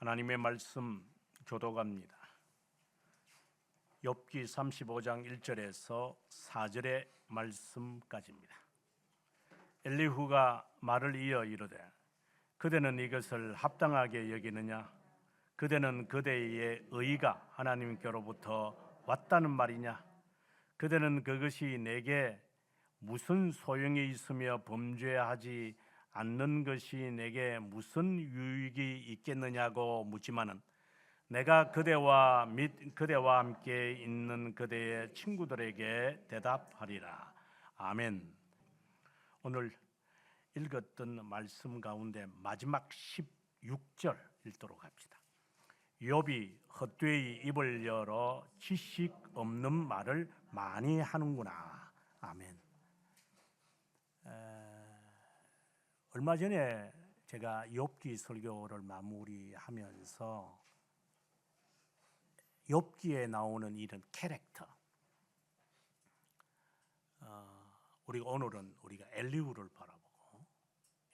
하나님의 말씀 교독합니다. 욥기 35장 1절에서 4절의 말씀까지입니다. 엘리후가 말을 이어 이르되 그대는 이것을 합당하게 여기느냐? 그대는 그대의 의가 하나님께로부터 왔다는 말이냐? 그대는 그것이 내게 무슨 소용이 있으며 범죄하지 않는 것이 내게 무슨 유익이 있겠느냐고 묻지만은 내가 그대와 함께 있는 그대의 친구들에게 대답하리라. 아멘. 오늘 읽었던 말씀 가운데 마지막 16절 읽도록 합시다. 욥이 헛되이 입을 열어 지식 없는 말을 많이 하는구나. 아멘. 얼마 전에 제가 욥기 설교를 마무리하면서 욥기에 나오는 이런 캐릭터, 오늘은 우리가 엘리후를 바라보고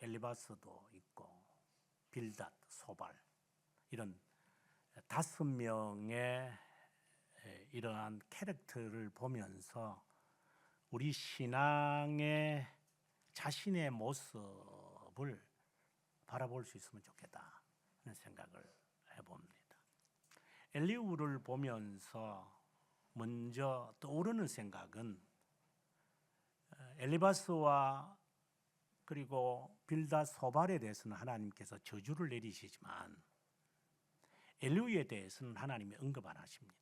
엘리바스도 있고 빌닷, 소발 이런 5명의 이러한 캐릭터를 보면서 우리 신앙의 자신의 모습을 바라볼 수 있으면 좋겠다 하는 생각을 해봅니다. 엘리후를 보면서 먼저 떠오르는 생각은 엘리바스와 그리고 빌닷, 소발에 대해서는 하나님께서 저주를 내리시지만 엘리후에 대해서는 하나님이 언급 안 하십니다.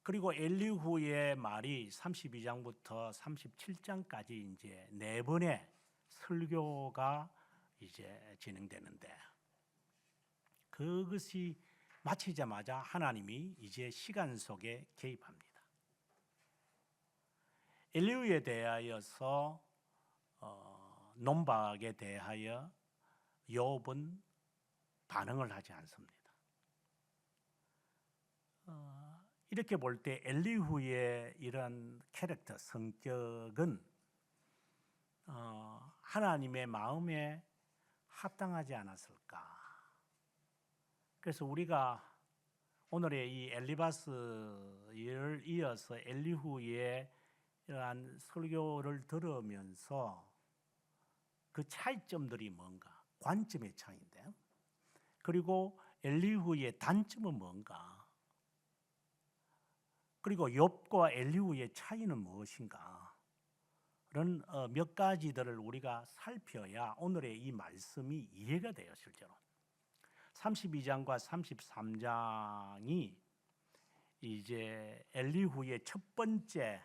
그리고 엘리후의 말이 32장부터 37장까지 이제 4번의 설교가 이제 진행되는데 그것이 마치자마자 하나님이 이제 시간 속에 개입합니다. 엘리후에 대하여서 논박에 대하여 욥은 반응을 하지 않습니다. 이렇게 볼 때 엘리후의 이런 캐릭터, 성격은 하나님의 마음에 합당하지 않았을까? 그래서 우리가 오늘의 이 엘리바스를 이어서 엘리후의 이러한 설교를 들으면서 그 차이점들이 뭔가? 관점의 차이인데요. 그리고 엘리후의 단점은 뭔가? 그리고 욥과 엘리후의 차이는 무엇인가? 이런 몇 가지들을 우리가 살펴야 오늘의 이 말씀이 이해가 돼요, 실제로. 32장과 33장이 이제 엘리후의 첫 번째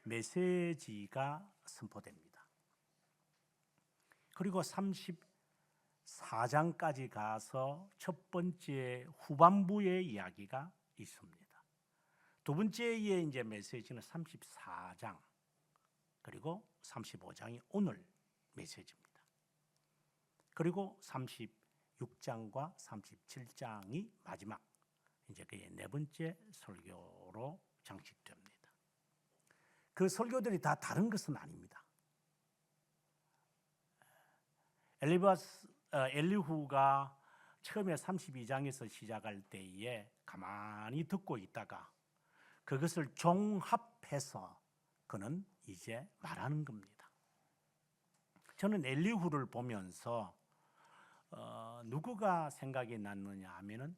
메시지가 선포됩니다. 그리고 34장까지 가서 첫 번째 후반부의 이야기가 있습니다. 두 번째의 이제 메시지는 34장 그리고 35장이 오늘 메시지입니다. 그리고 36장과 37장이 마지막 이제 그의 4번째 설교로 장식됩니다. 그 설교들이 다 다른 것은 아닙니다. 엘리후가 처음에 32장에서 시작할 때에 가만히 듣고 있다가 그것을 종합해서 그는 이제 말하는 겁니다. 저는 엘리후를 보면서 누구가 생각이 났느냐 하면은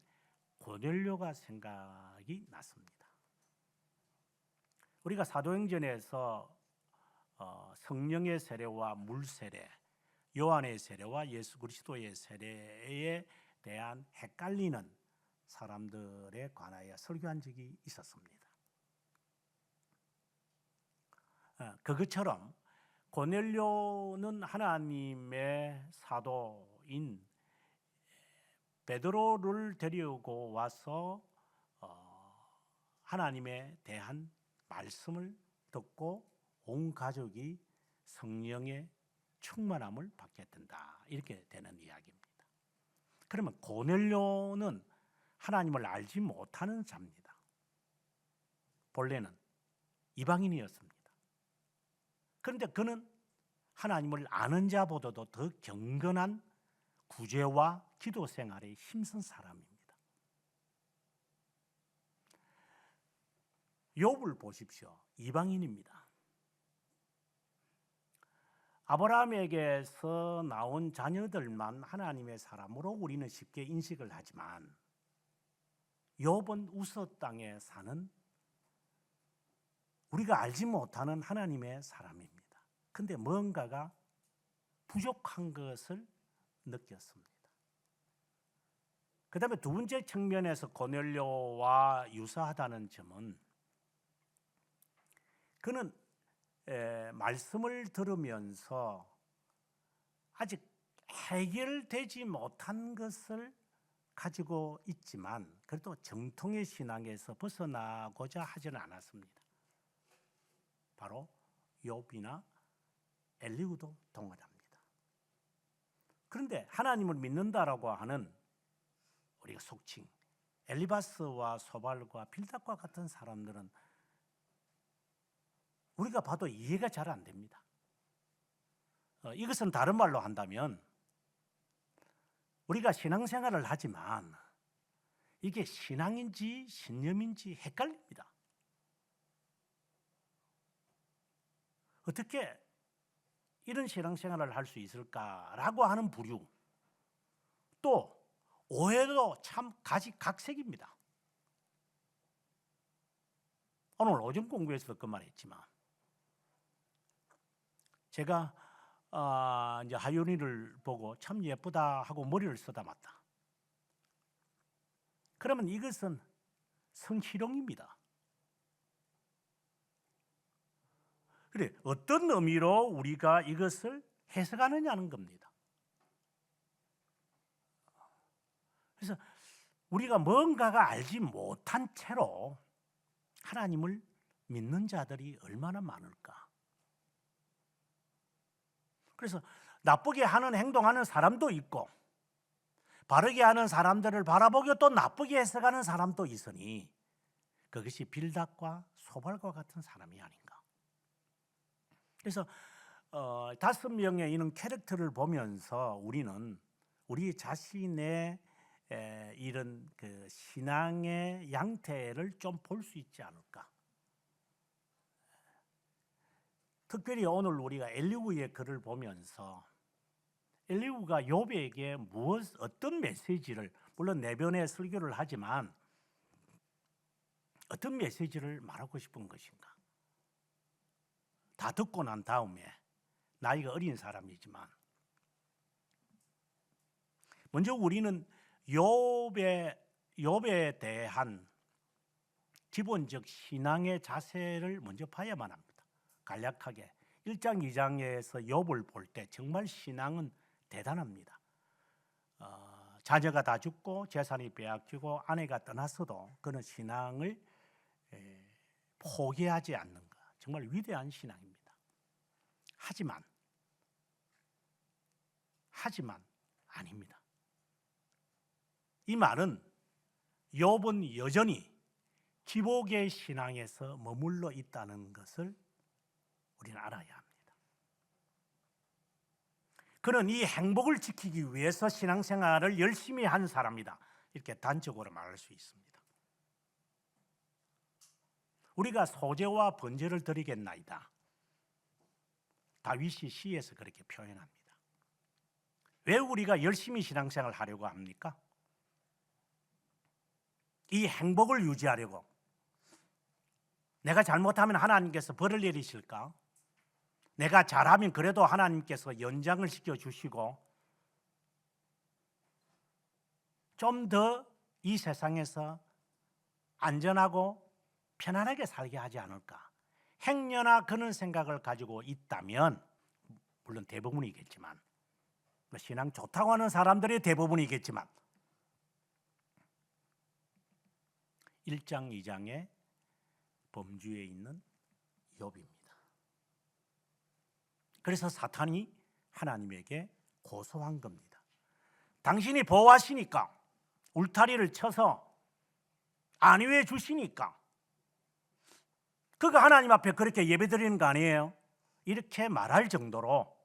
고넬료가 생각이 났습니다. 우리가 사도행전에서 성령의 세례와 물 세례, 요한의 세례와 예수 그리스도의 세례에 대한 헷갈리는 사람들에 관하여 설교한 적이 있었습니다. 그것처럼 고넬료는 하나님의 사도인 베드로를 데리고 와서 하나님에 대한 말씀을 듣고 온 가족이 성령의 충만함을 받게 된다. 이렇게 되는 이야기입니다. 그러면 고넬료는 하나님을 알지 못하는 자입니다. 본래는 이방인이었습니다. 그런데 그는 하나님을 아는 자보다도 더 경건한 구제와 기도 생활에 힘쓴 사람입니다. 욥을 보십시오. 이방인입니다. 아브라함에게서 나온 자녀들만 하나님의 사람으로 우리는 쉽게 인식을 하지만 욥은 우스 땅에 사는 우리가 알지 못하는 하나님의 사람입니다. 근데 뭔가가 부족한 것을 느꼈습니다. 그 다음에 두 번째 측면에서 고넬료와 유사하다는 점은 그는 말씀을 들으면서 아직 해결되지 못한 것을 가지고 있지만 그래도 정통의 신앙에서 벗어나고자 하지는 않았습니다. 바로 욥이나 엘리후도 동일합니다. 그런데 하나님을 믿는다라고 하는 우리가 속칭 엘리바스와 소발과 빌닷과 같은 사람들은 우리가 봐도 이해가 잘 안 됩니다. 이것은 다른 말로 한다면 우리가 신앙생활을 하지만 이게 신앙인지 신념인지 헷갈립니다. 어떻게 이런 신앙생활을 할 수 있을까라고 하는 부류, 또 오해도 참 각색입니다. 오늘 오전 공부에서도 그 말 했지만 제가 이제 하윤이를 보고 참 예쁘다 하고 머리를 쓰다맞다. 그러면 이것은 성희롱입니다. 그래, 어떤 의미로 우리가 이것을 해석하느냐는 겁니다. 그래서 우리가 뭔가가 알지 못한 채로 하나님을 믿는 자들이 얼마나 많을까? 그래서 나쁘게 하는 행동하는 사람도 있고 바르게 하는 사람들을 바라보고 또 나쁘게 해석하는 사람도 있으니 그것이 빌닷과 소발과 같은 사람이 아닌가. 그래서 5명의 이런 캐릭터를 보면서 우리는 우리 자신의 이런 그 신앙의 양태를 좀 볼 수 있지 않을까. 특별히 오늘 우리가 엘리후의 글을 보면서 엘리후가 욥에게 어떤 메시지를, 물론 내변의 설교를 하지만 어떤 메시지를 말하고 싶은 것인가. 다 듣고 난 다음에 나이가 어린 사람이지만 먼저 우리는 욥에 대한 기본적 신앙의 자세를 먼저 봐야만 합니다. 간략하게 1장 2장에서 욥을 볼 때 정말 신앙은 대단합니다. 자녀가 다 죽고 재산이 빼앗기고 아내가 떠났어도 그는 신앙을 포기하지 않는 것, 정말 위대한 신앙입니다. 하지만 아닙니다. 이 말은 욥은 여전히 기복의 신앙에서 머물러 있다는 것을 우리는 알아야 합니다. 그는 이 행복을 지키기 위해서 신앙생활을 열심히 한 사람이다. 이렇게 단적으로 말할 수 있습니다. 우리가 소제와 번제를 드리겠나이다. 다윗이 시에서 그렇게 표현합니다. 왜 우리가 열심히 신앙생활을 하려고 합니까? 이 행복을 유지하려고. 내가 잘못하면 하나님께서 벌을 내리실까? 내가 잘하면 그래도 하나님께서 연장을 시켜주시고 좀 더 이 세상에서 안전하고 편안하게 살게 하지 않을까? 행여나 그런 생각을 가지고 있다면, 물론 대부분이겠지만, 신앙 좋다고 하는 사람들이 대부분이겠지만 1장 2장의 범주에 있는 욥입니다. 그래서 사탄이 하나님에게 고소한 겁니다. 당신이 보호하시니까, 울타리를 쳐서 안위해 주시니까 그가 하나님 앞에 그렇게 예배드리는 거 아니에요? 이렇게 말할 정도로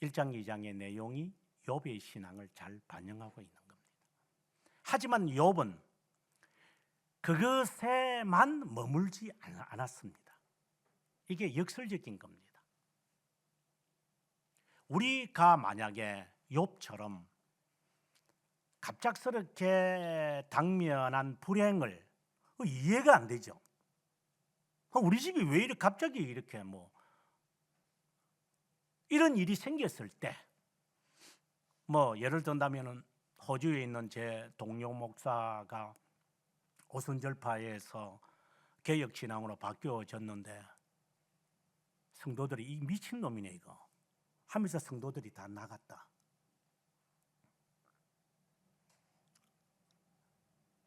1장 2장의 내용이 욥의 신앙을 잘 반영하고 있는 겁니다. 하지만 욥은 그것에만 머물지 않았습니다. 이게 역설적인 겁니다. 우리가 만약에 욥처럼 갑작스럽게 당면한 불행을 이해가 안 되죠. 우리 집이 왜 이렇게 갑자기 이렇게 이런 일이 생겼을 때 예를 든다면은 호주에 있는 제 동료 목사가 오순절파에서 개혁신앙으로 바뀌어졌는데 성도들이 이 미친놈이네 이거 하면서 성도들이 다 나갔다.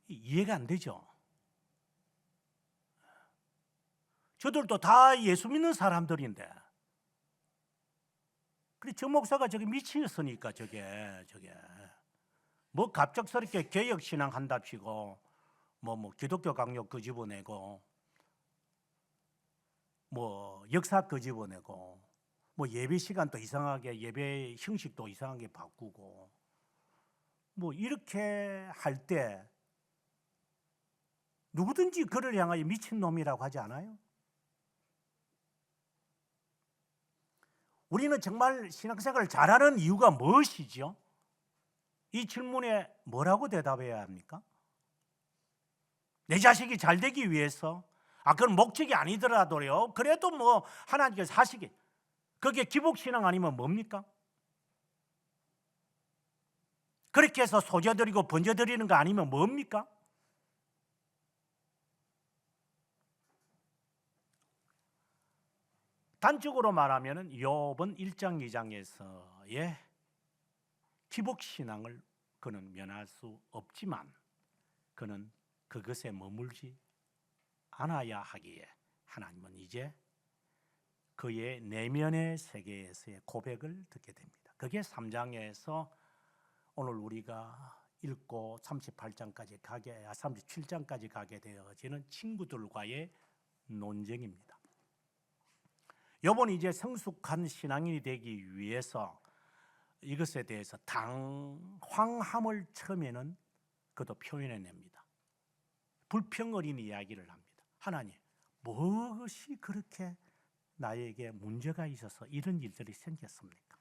이해가 안 되죠. 저들도 다 예수 믿는 사람들인데 그래 저 목사가 저게 미치겠으니까 저게 갑작스럽게 개혁신앙 한답시고 기독교 강력 끄집어내고 역사 끄집어내고 예배 시간도 이상하게 예배 형식도 이상하게 바꾸고 이렇게 할 때 누구든지 그를 향하여 미친놈이라고 하지 않아요? 우리는 정말 신앙생활을 잘하는 이유가 무엇이죠? 이 질문에 뭐라고 대답해야 합니까? 내 자식이 잘 되기 위해서 그건 목적이 아니더라도요. 그래도 하나님께서 하시기 그게 기복신앙 아니면 뭡니까? 그렇게 해서 소져드리고 번져드리는 거 아니면 뭡니까? 단적으로 말하면 욥은 1장 2장에서의 기복신앙을 그는 면할 수 없지만 그는 그것에 머물지 않아야 하기에 하나님은 이제 그의 내면의 세계에서의 고백을 듣게 됩니다. 그게 3장에서 오늘 우리가 읽고 37장까지 가게 되어지는 친구들과의 논쟁입니다. 욥은 이제 성숙한 신앙인이 되기 위해서 이것에 대해서 당황함을 처음에는 그도 표현해냅니다. 불평 어린 이야기를 합니다. 하나님, 무엇이 그렇게 나에게 문제가 있어서 이런 일들이 생겼습니까?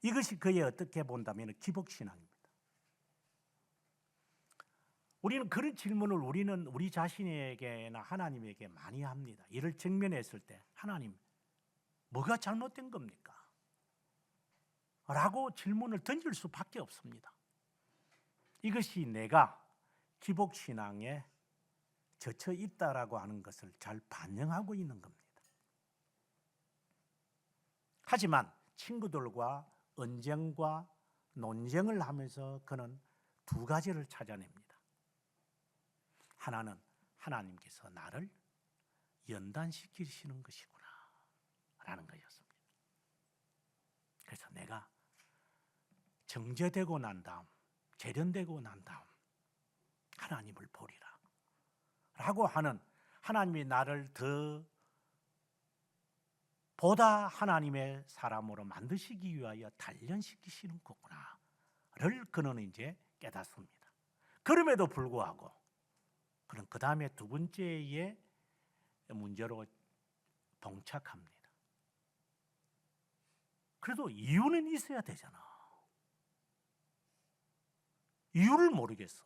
이것이 그의 어떻게 본다면 기복신앙입니다. 우리는 그런 질문을 우리 자신에게나 하나님에게 많이 합니다. 이를 직면했을 때 하나님, 뭐가 잘못된 겁니까? 라고 질문을 던질 수밖에 없습니다. 이것이 내가 기복신앙에 젖혀 있다라고 하는 것을 잘 반영하고 있는 겁니다. 하지만 친구들과 언쟁과 논쟁을 하면서 그는 두 가지를 찾아냅니다. 하나는 하나님께서 나를 연단시키시는 것이구나 라는 것이었습니다. 그래서 내가 정죄되고 난 다음, 재련되고 난 다음 하나님을 보리라 라고 하는, 하나님이 나를 보다 하나님의 사람으로 만드시기 위하여 단련시키시는 거구나를 그는 이제 깨닫습니다. 그럼에도 불구하고 그는 그 다음에 두 번째의 문제로 봉착합니다. 그래도 이유는 있어야 되잖아. 이유를 모르겠어.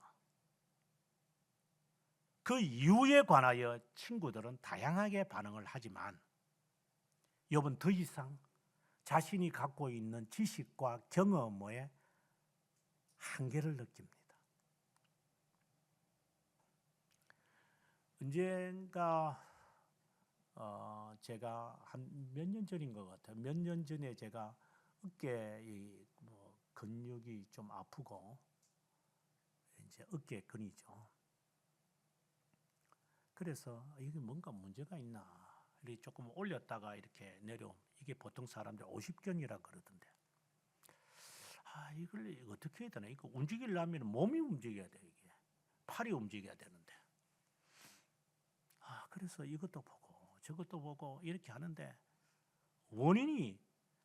그 이유에 관하여 친구들은 다양하게 반응을 하지만 욥은 더 이상 자신이 갖고 있는 지식과 경험의 한계를 느낍니다. 언젠가 제가 한 몇 년 전인 것 같아요. 몇 년 전에 제가 어깨 근육이 좀 아프고 이제 어깨 근이죠. 그래서 이게 뭔가 문제가 있나 이렇게 조금 올렸다가 이렇게 내려옴. 이게 보통 사람들 50견이라 그러던데. 이걸 어떻게 해야 되나? 이거 움직이려면 몸이 움직여야 돼. 이게 팔이 움직여야 되는데. 그래서 이것도 보고 저것도 보고 이렇게 하는데 원인이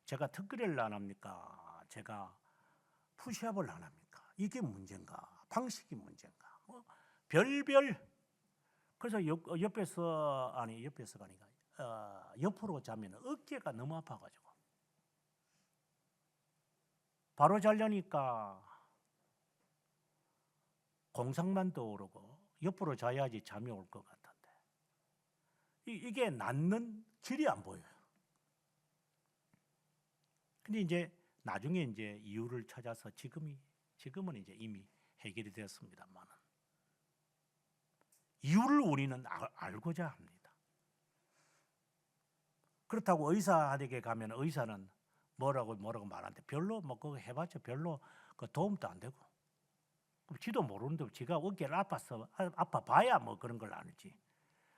제가 특허를 안 합니까? 제가 푸시업을 안 합니까? 이게 문제인가? 방식이 문제인가? 뭐 별별. 그래서 옆에서가 아니라 옆으로 자면 어깨가 너무 아파가지고 바로 자려니까 공상만 떠오르고 옆으로 자야지 잠이 올 것 같은데 이게 낫는 길이 안 보여요. 근데 이제 나중에 이제 이유를 찾아서 지금은 이제 이미 해결이 되었습니다만 이유를 우리는 알고자 합니다. 그렇다고 의사에게 가면 의사는 뭐라고 말하는데 별로 뭐 그거 해봤자 별로 그 도움도 안 되고 지도 모르는데 지가 어깨를 아파 봐야 뭐 그런 걸 알지.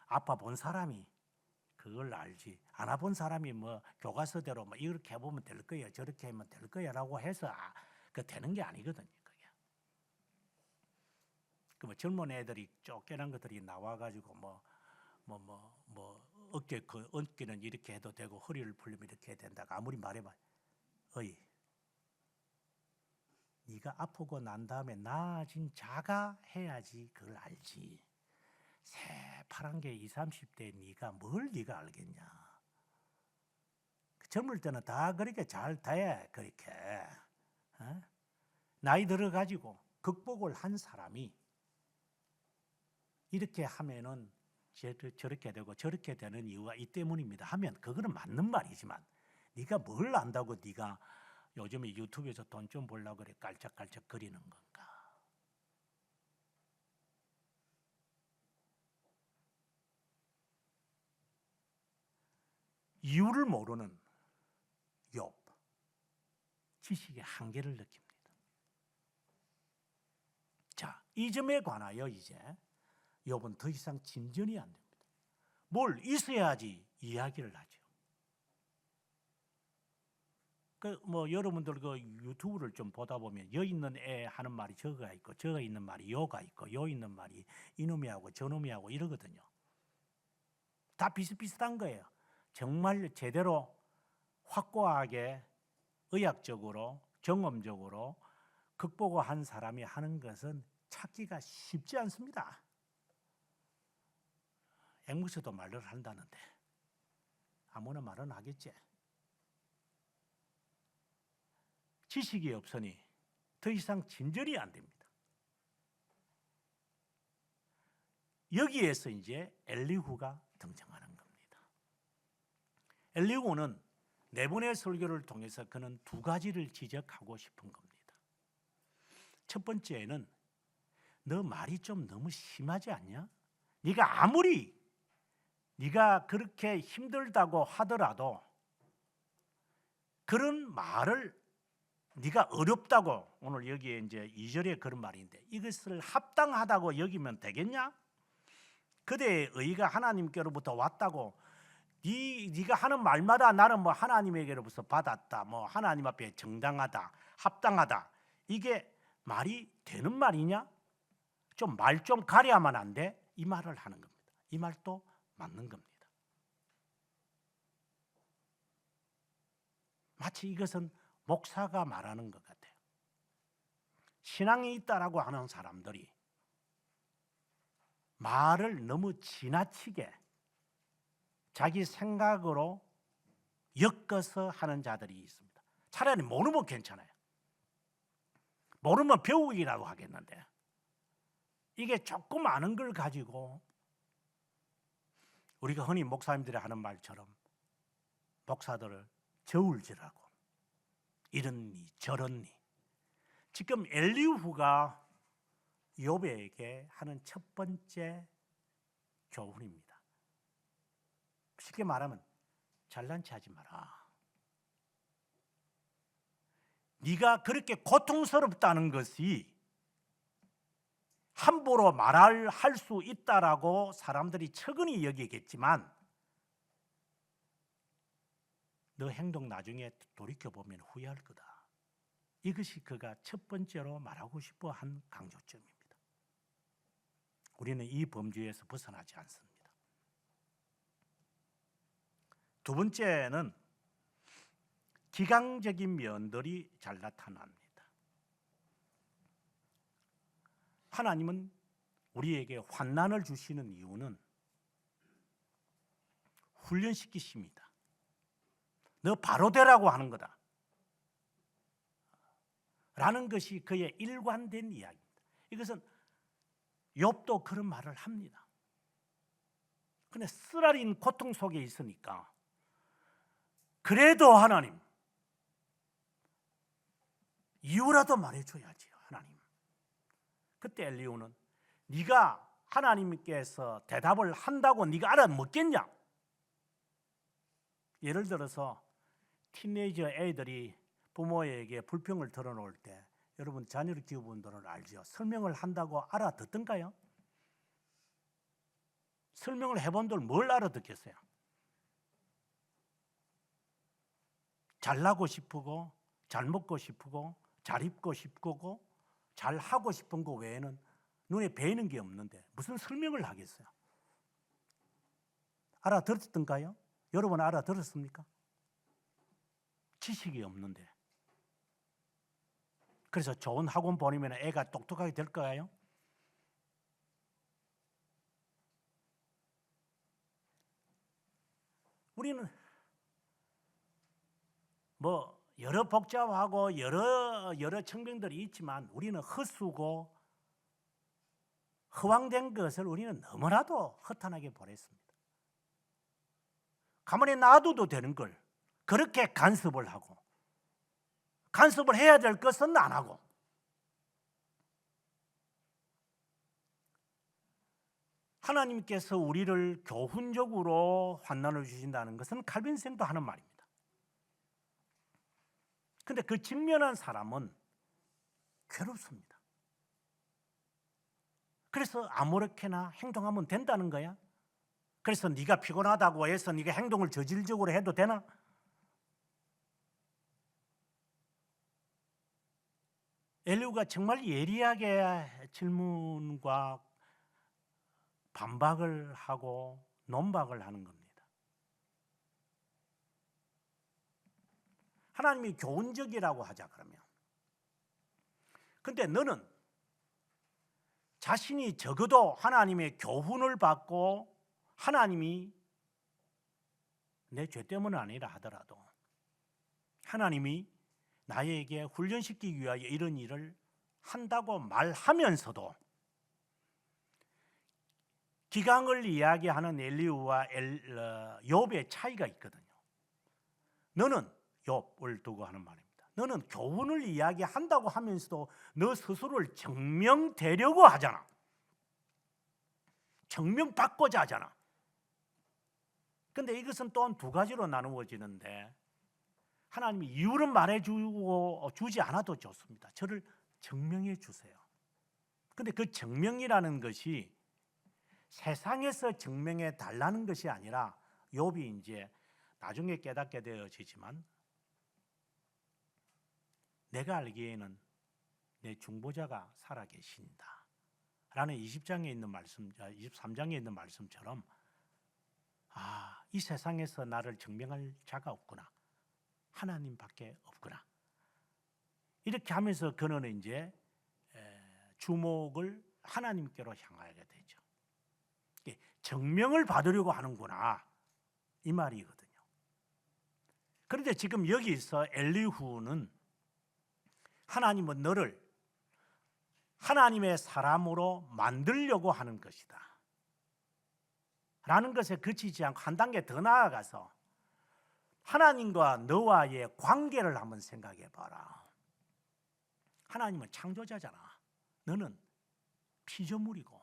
아파 본 사람이 그걸 알지. 안 아본 사람이 뭐 교과서대로 뭐 이렇게 해보면 될 거야 저렇게 하면 될 거야라고 해서 그 되는 게 아니거든요. 그게. 그 뭐 젊은 애들이 쫓겨난 것들이 나와가지고 어깨는 이렇게 해도 되고 허리를 풀리면 이렇게 해야 된다고 아무리 말해봐. 어이, 네가 아프고 난 다음에 나아진 자가 해야지 그걸 알지. 새파란 게 20, 30대 네가 뭘 네가 알겠냐. 젊을 때는 다 그렇게 잘 돼. 그렇게 어? 나이 들어가지고 극복을 한 사람이 이렇게 하면은 저렇게 되고 저렇게 되는 이유가 이 때문입니다 하면 그거는 맞는 말이지만 네가 뭘 안다고 네가 요즘에 유튜브에서 돈 좀 벌려고 그래 깔짝깔짝 거리는 건가. 이유를 모르는 욥, 지식의 한계를 느낍니다. 자, 이 점에 관하여 이제 욥은 더 이상 진전이 안 됩니다. 뭘 있어야지 이야기를 하죠. 뭐 여러분들 그 유튜브를 좀 보다 보면 여 있는 애 하는 말이 저가 있고 저가 있는 말이 요가 있고 요 있는 말이 이놈이 하고 저놈이 하고 이러거든요. 다 비슷비슷한 거예요. 정말 제대로 확고하게 의학적으로 경험적으로 극복을 한 사람이 하는 것은 찾기가 쉽지 않습니다. 앵무새도 말을 한다는데 아무나 말은 하겠지. 지식이 없으니 더 이상 진전이 안 됩니다. 여기에서 이제 엘리후가 등장하는 겁니다. 엘리후는 네 번의 설교를 통해서 그는 두 가지를 지적하고 싶은 겁니다. 첫 번째는 너 말이 좀 너무 심하지 않냐? 네가 아무리 네가 그렇게 힘들다고 하더라도 그런 말을 네가 어렵다고 오늘 여기에 이제 2절에 그런 말인데 이것을 합당하다고 여기면 되겠냐? 그대의 의가 하나님께로부터 왔다고 네가 하는 말마다 나는 뭐 하나님에게로부터 받았다 뭐 하나님 앞에 정당하다 합당하다 이게 말이 되는 말이냐? 좀 말 좀 가려야만 안 돼? 이 말을 하는 겁니다. 이 말도 맞는 겁니다. 마치 이것은 목사가 말하는 것 같아요. 신앙이 있다라고 하는 사람들이 말을 너무 지나치게 자기 생각으로 엮어서 하는 자들이 있습니다. 차라리 모르면 괜찮아요. 모르면 배우기라도 하겠는데 이게 조금 아는 걸 가지고 우리가 흔히 목사님들이 하는 말처럼 목사들을 저울질하고 이러니 저러니 지금 엘리후가 욥에게 하는 첫 번째 교훈입니다. 쉽게 말하면 잘난 체 하지 마라. 네가 그렇게 고통스럽다는 것이 함부로 말할 수 있다라고 사람들이 측은히 여기겠지만 너 행동 나중에 돌이켜보면 후회할 거다. 이것이 그가 첫 번째로 말하고 싶어 한 강조점입니다. 우리는 이 범주에서 벗어나지 않습니다. 두 번째는 기강적인 면들이 잘 나타납니다. 하나님은 우리에게 환난을 주시는 이유는 훈련시키십니다. 너 바로 되라고 하는 거다 라는 것이 그의 일관된 이야기입니다. 이것은 욥도 그런 말을 합니다. 근데 쓰라린 고통 속에 있으니까 그래도 하나님 이유라도 말해줘야지요. 하나님. 그때 엘리후는 네가 하나님께서 대답을 한다고 네가 알아먹겠냐? 예를 들어서 티네이저 애들이 부모에게 불평을 털어놓을 때 여러분 자녀를 키워본 분들은 알죠. 설명을 한다고 알아듣던가요? 설명을 해본 분들 뭘 알아듣겠어요? 잘나고 싶고 잘 먹고 싶고 잘 입고 싶고 잘 하고 싶은 거 외에는 눈에 배이는 게 없는데 무슨 설명을 하겠어요? 알아들었던가요? 여러분 알아들었습니까? 지식이 없는데. 그래서 좋은 학원 보내면 애가 똑똑하게 될까요? 우리는 뭐 여러 복잡하고 여러 청병들이 있지만 우리는 헛수고 허황된 것을 우리는 너무나도 허탄하게 보냈습니다. 가만히 놔둬도 되는 걸 그렇게 간섭을 하고 간섭을 해야 될 것은 안 하고 하나님께서 우리를 교훈적으로 환난을 주신다는 것은 칼빈생도 하는 말입니다. 근데 그 직면한 사람은 괴롭습니다. 그래서 아무렇게나 행동하면 된다는 거야? 그래서 네가 피곤하다고 해서 네가 행동을 저질적으로 해도 되나? 엘리후가 정말 예리하게 질문과 반박을 하고 논박을 하는 겁니다. 하나님이 교훈적이라고 하자 그러면. 근데 너는 자신이 적어도 하나님의 교훈을 받고 하나님이 내 죄 때문은 아니라 하더라도 하나님이 나에게 훈련시키기 위하여 이런 일을 한다고 말하면서도 기강을 이야기하는 엘리후와 욥의 차이가 있거든요. 너는 욥을 두고 하는 말입니다. 너는 교훈을 이야기한다고 하면서도 너 스스로를 증명되려고 하잖아. 증명받고자 하잖아. 근데 이것은 또한 두 가지로 나누어지는데 하나님이 이유는 말해주고 주지 않아도 좋습니다. 저를 증명해 주세요. 근데 그 증명이라는 것이 세상에서 증명해 달라는 것이 아니라 욥이 이제 나중에 깨닫게 되어지지만 내가 알기에는 내 중보자가 살아계신다 라는 20장에 있는 말씀, 23장에 있는 말씀처럼 이 세상에서 나를 증명할 자가 없구나. 하나님밖에 없구나. 이렇게 하면서 그는 이제 주목을 하나님께로 향하게 되죠. 증명을 받으려고 하는구나. 이 말이거든요. 그런데 지금 여기서 엘리후는 하나님은 너를 하나님의 사람으로 만들려고 하는 것이다 라는 것에 그치지 않고 한 단계 더 나아가서 하나님과 너와의 관계를 한번 생각해 봐라. 하나님은 창조자잖아. 너는 피조물이고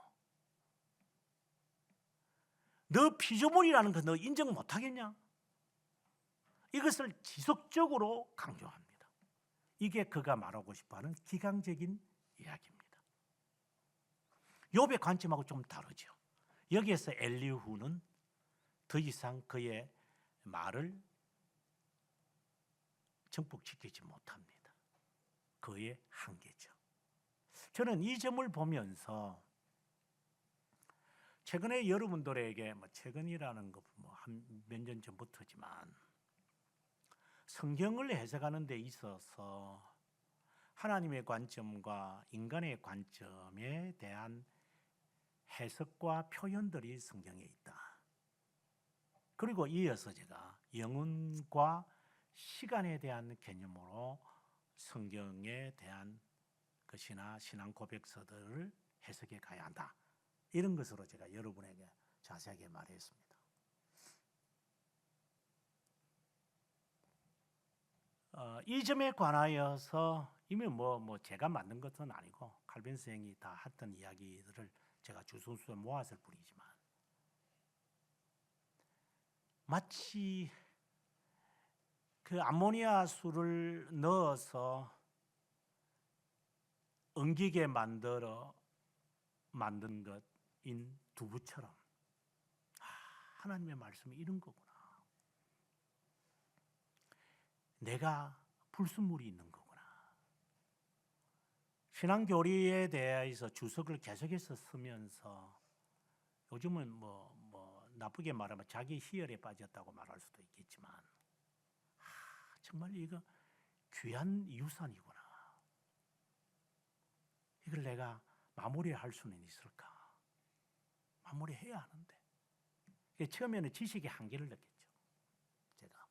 너 피조물이라는 거 너 인정 못하겠냐? 이것을 지속적으로 강조합니다. 이게 그가 말하고 싶어하는 기강적인 이야기입니다. 욥의 관점하고 좀 다르죠. 여기에서 엘리후는 더 이상 그의 말을 정복시키지 못합니다. 그의 한계죠. 저는 이 점을 보면서 최근에 여러분들에게 최근이라는 것 한 몇 년 전부터지만 성경을 해석하는 데 있어서 하나님의 관점과 인간의 관점에 대한 해석과 표현들이 성경에 있다. 그리고 이어서 제가 영혼과 시간에 대한 개념으로 성경에 대한 것이나 신앙 고백서들을 해석해 가야 한다. 이런 것으로 제가 여러분에게 자세하게 말했습니다. 이 점에 관하여서 이미 뭐 제가 만든 것은 아니고 칼빈 선생이 다 했던 이야기들을 제가 주순수에 모았을 뿐이지만, 마치 그 암모니아 술을 넣어서 엉기게 만든 것인 두부처럼 하나님의 말씀이 이런 거구나. 내가 불순물이 있는 거구나. 신앙교리에 대해서 주석을 계속해서 쓰면서 요즘은 뭐 나쁘게 말하면 자기 희열에 빠졌다고 말할 수도 있겠지만, 정말 이거 귀한 유산이구나. 이걸 내가 마무리할 수는 있을까? 마무리해야 하는데. 처음에는 지식의 한계를 느꼈죠. 제가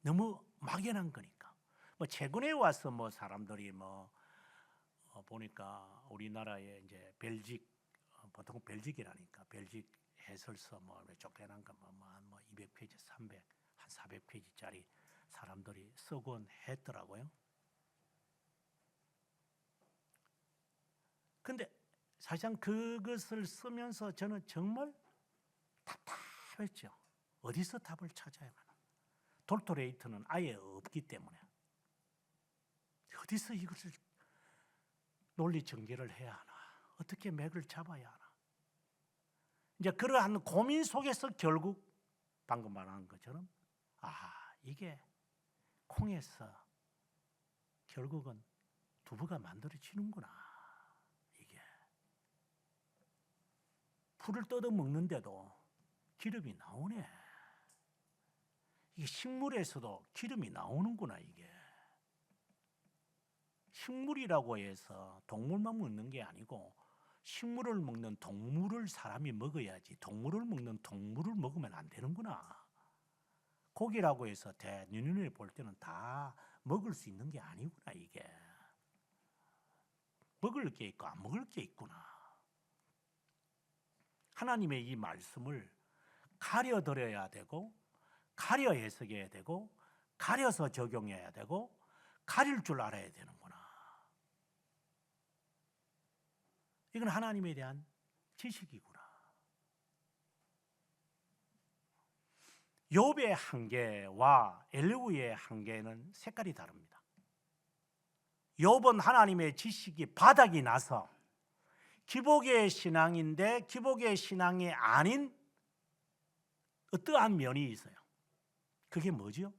너무 막연한 거니까. 최근에 와서 사람들이 보니까 우리나라에 이제 벨직, 보통 벨직이라니까, 벨직 해설서 쫓겨난 거 200페이지, 한 400페이지짜리 사람들이 쓰곤 했더라고요. 근데 사실상 그것을 쓰면서 저는 정말 답답했죠. 어디서 답을 찾아야 하나. 돌토레이터는 아예 없기 때문에 어디서 이것을 논리 전개를 해야 하나, 어떻게 맥을 잡아야 하나. 이제 그러한 고민 속에서 결국 방금 말한 것처럼 이게 콩에서 결국은 두부가 만들어지는구나. 이게 풀을 뜯어 먹는데도 기름이 나오네. 이게 식물에서도 기름이 나오는구나. 이게 식물이라고 해서 동물만 먹는 게 아니고, 식물을 먹는 동물을 사람이 먹어야지 동물을 먹는 동물을 먹으면 안 되는구나. 고기라고 해서 눈에 볼 때는 다 먹을 수 있는 게 아니구나. 이게 먹을 게 있고 안 먹을 게 있구나. 하나님의 이 말씀을 가려들여야 되고, 가려 해석해야 되고, 가려서 적용해야 되고, 가릴 줄 알아야 되는구나. 이건 하나님에 대한 지식이구나. 욥의 한계와 엘리후의 한계는 색깔이 다릅니다. 욥은 하나님의 지식이 바닥이 나서 기복의 신앙인데 기복의 신앙이 아닌 어떠한 면이 있어요. 그게 뭐죠?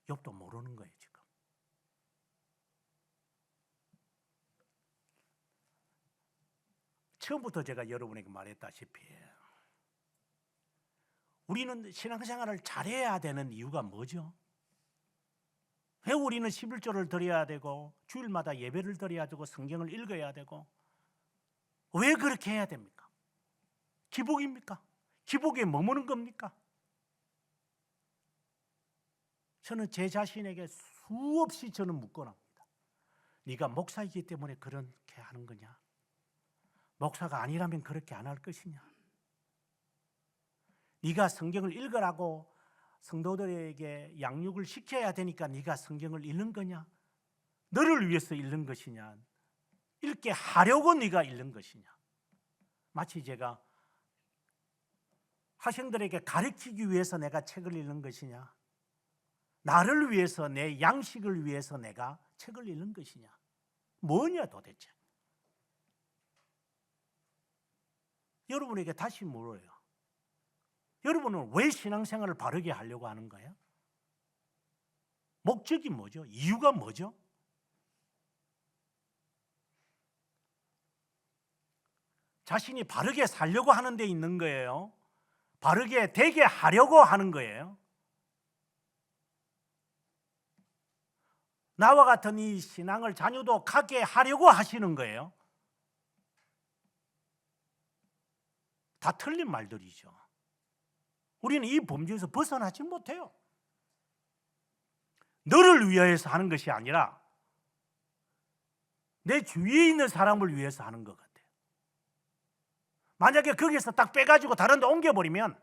욥도 모르는 거예요, 지금. 처음부터 제가 여러분에게 말했다시피 우리는 신앙생활을 잘해야 되는 이유가 뭐죠? 왜 우리는 11조를 드려야 되고 주일마다 예배를 드려야 되고 성경을 읽어야 되고, 왜 그렇게 해야 됩니까? 기복입니까? 기복에 머무는 겁니까? 저는 제 자신에게 수없이 저는 묻곤합니다. 네가 목사이기 때문에 그렇게 하는 거냐? 목사가 아니라면 그렇게 안 할 것이냐? 네가 성경을 읽으라고 성도들에게 양육을 시켜야 되니까 네가 성경을 읽는 거냐? 너를 위해서 읽는 것이냐? 읽게 하려고 네가 읽는 것이냐? 마치 제가 학생들에게 가르치기 위해서 내가 책을 읽는 것이냐? 나를 위해서, 내 양식을 위해서 내가 책을 읽는 것이냐? 뭐냐 도대체? 여러분에게 다시 물어요. 여러분은 왜 신앙생활을 바르게 하려고 하는 거예요? 목적이 뭐죠? 이유가 뭐죠? 자신이 바르게 살려고 하는 데 있는 거예요? 바르게 되게 하려고 하는 거예요? 나와 같은 이 신앙을 자녀도 갖게 하려고 하시는 거예요. 다 틀린 말들이죠. 우리는 이 범죄에서 벗어나지 못해요. 너를 위하여서 하는 것이 아니라 내 주위에 있는 사람을 위해서 하는 것 같아요. 만약에 거기서 딱 빼가지고 다른 데 옮겨버리면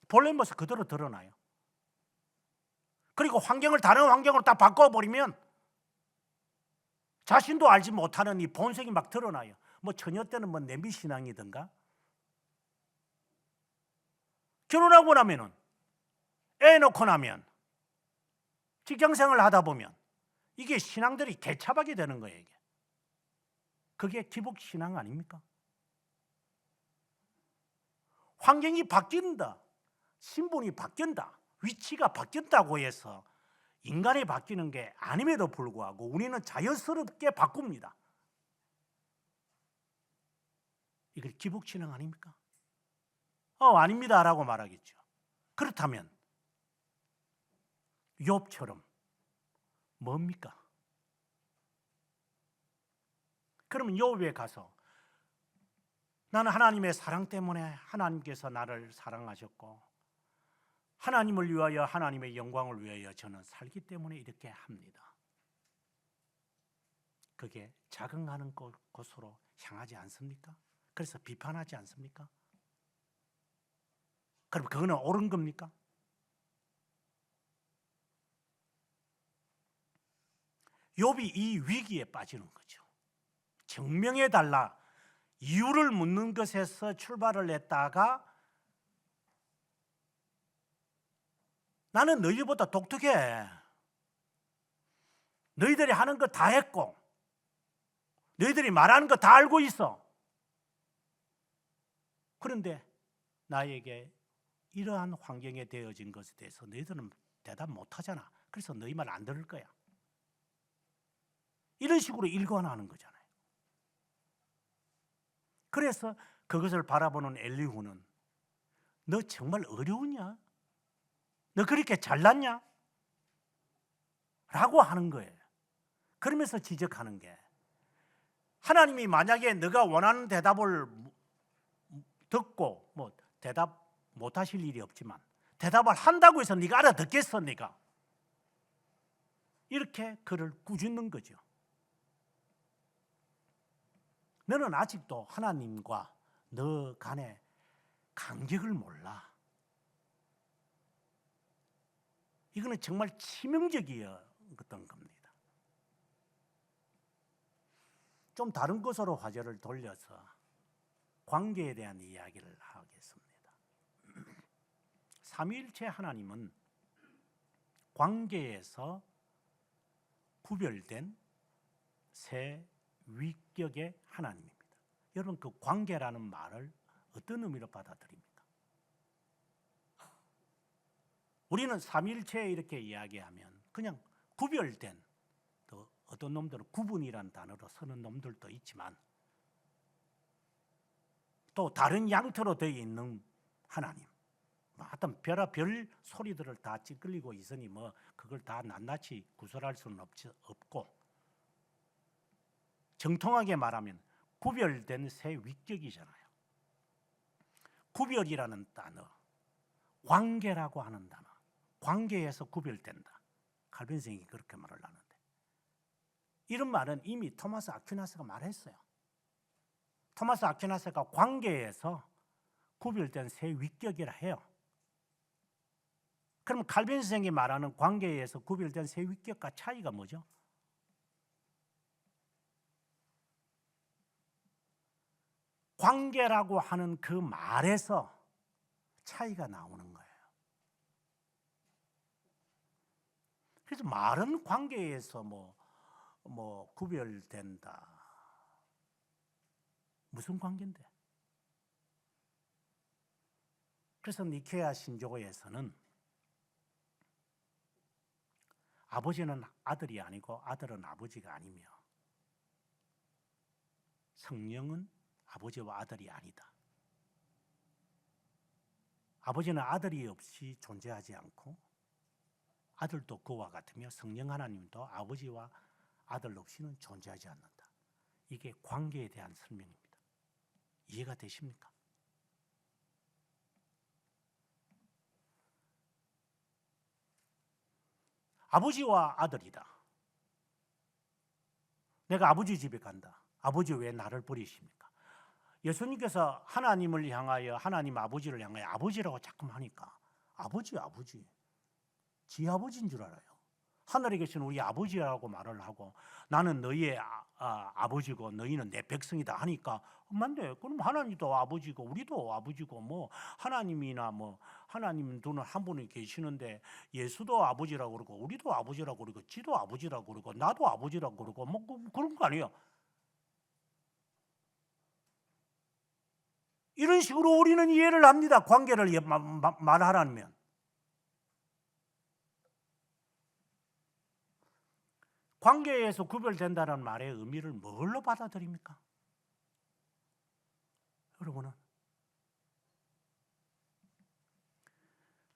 본래 모습 그대로 드러나요. 그리고 환경을 다른 환경으로 딱 바꿔버리면 자신도 알지 못하는 이 본색이 막 드러나요. 뭐 처녀 때는 뭐 내미신앙이든가, 결혼하고 나면은, 애 놓고 나면, 직장생활을 하다 보면 이게 신앙들이 개차박이 되는 거예요. 이게. 그게 기복신앙 아닙니까? 환경이 바뀐다, 신분이 바뀐다, 위치가 바뀐다고 해서 인간이 바뀌는 게 아님에도 불구하고 우리는 자연스럽게 바꿉니다. 이걸 기복신앙 아닙니까? 아닙니다 라고 말하겠죠. 그렇다면 욥처럼 뭡니까? 그러면 욥에 가서 나는 하나님의 사랑 때문에 하나님께서 나를 사랑하셨고 하나님을 위하여 하나님의 영광을 위하여 저는 살기 때문에 이렇게 합니다. 그게 자긍하는 곳으로 향하지 않습니까? 그래서 비판하지 않습니까? 그럼 그거는 옳은 겁니까? 욥이 이 위기에 빠지는 거죠. 증명해달라, 이유를 묻는 것에서 출발을 했다가 나는 너희보다 독특해, 너희들이 하는 거 다 했고 너희들이 말하는 거 다 알고 있어. 그런데 나에게 이러한 환경에 되어진 것에 대해서 너희들은 대답 못하잖아. 그래서 너희 말 안 들을 거야. 이런 식으로 일관하는 거잖아요. 그래서 그것을 바라보는 엘리후는 너 정말 어려우냐? 너 그렇게 잘났냐? 라고 하는 거예요. 그러면서 지적하는 게, 하나님이 만약에 너가 원하는 대답을 듣고 뭐 대답 못 하실 일이 없지만 대답을 한다고 해서 네가 알아듣겠어? 네가 이렇게 그를 꾸짖는 거죠. 너는 아직도 하나님과 너 간의 간격을 몰라. 이거는 정말 치명적이었던 겁니다. 좀 다른 것으로 화제를 돌려서 관계에 대한 이야기를 하겠습니다. 삼위일체 하나님은 관계에서 구별된 세 위격의 하나님입니다. 여러분, 그 관계라는 말을 어떤 의미로 받아들입니까? 우리는 삼위일체 이렇게 이야기하면 그냥 구별된, 또 어떤 놈들은 구분이라는 단어로 쓰는 놈들도 있지만 또 다른 양태로 되어 있는 하나님, 하여튼 별의별 소리들을 다 찌끌리고 있으니 뭐 그걸 다 낱낱이 구설할 수는 없고, 정통하게 말하면 구별된 세 위격이잖아요. 구별이라는 단어, 관계라고 하는 단어, 관계에서 구별된다. 칼빈 선생이 그렇게 말을 하는데, 이런 말은 이미 토마스 아퀴나스가 말했어요. 토마스 아퀴나스가 관계에서 구별된 세 위격이라 해요. 그럼 칼빈 선생이 말하는 관계에서 구별된 세 위격과 차이가 뭐죠? 관계라고 하는 그 말에서 차이가 나오는 거예요. 그래서 말은 관계에서 뭐 구별된다. 무슨 관계인데? 그래서 니케아 신조어에서는 아버지는 아들이 아니고 아들은 아버지가 아니며 성령은 아버지와 아들이 아니다. 아버지는 아들이 없이 존재하지 않고 아들도 그와 같으며 성령 하나님도 아버지와 아들 없이는 존재하지 않는다. 이게 관계에 대한 설명입니다. 이해가 되십니까? 아버지와 아들이다. 내가 아버지 집에 간다. 아버지 왜 나를 버리십니까? 예수님께서 하나님을 향하여 하나님 아버지를 향하여 아버지라고 자꾸 하니까 아버지 지 아버지인 줄 알아요. 하늘에 계신 우리 아버지라고 말을 하고 나는 너희의 아버지고 너희는 내 백성이다 하니까 맞네. 그럼 하나님도 아버지고 우리도 아버지고 뭐 하나님이나 뭐 하나님 두는 한 분이 계시는데 예수도 아버지라고 그러고 우리도 아버지라고 그러고 지도 아버지라고 그러고 나도 아버지라고 그러고 뭐 그런 거 아니에요. 이런 식으로 우리는 이해를 합니다. 관계를 말하라면. 관계에서 구별된다는 말의 의미를 뭘로 받아들입니까? 여러분은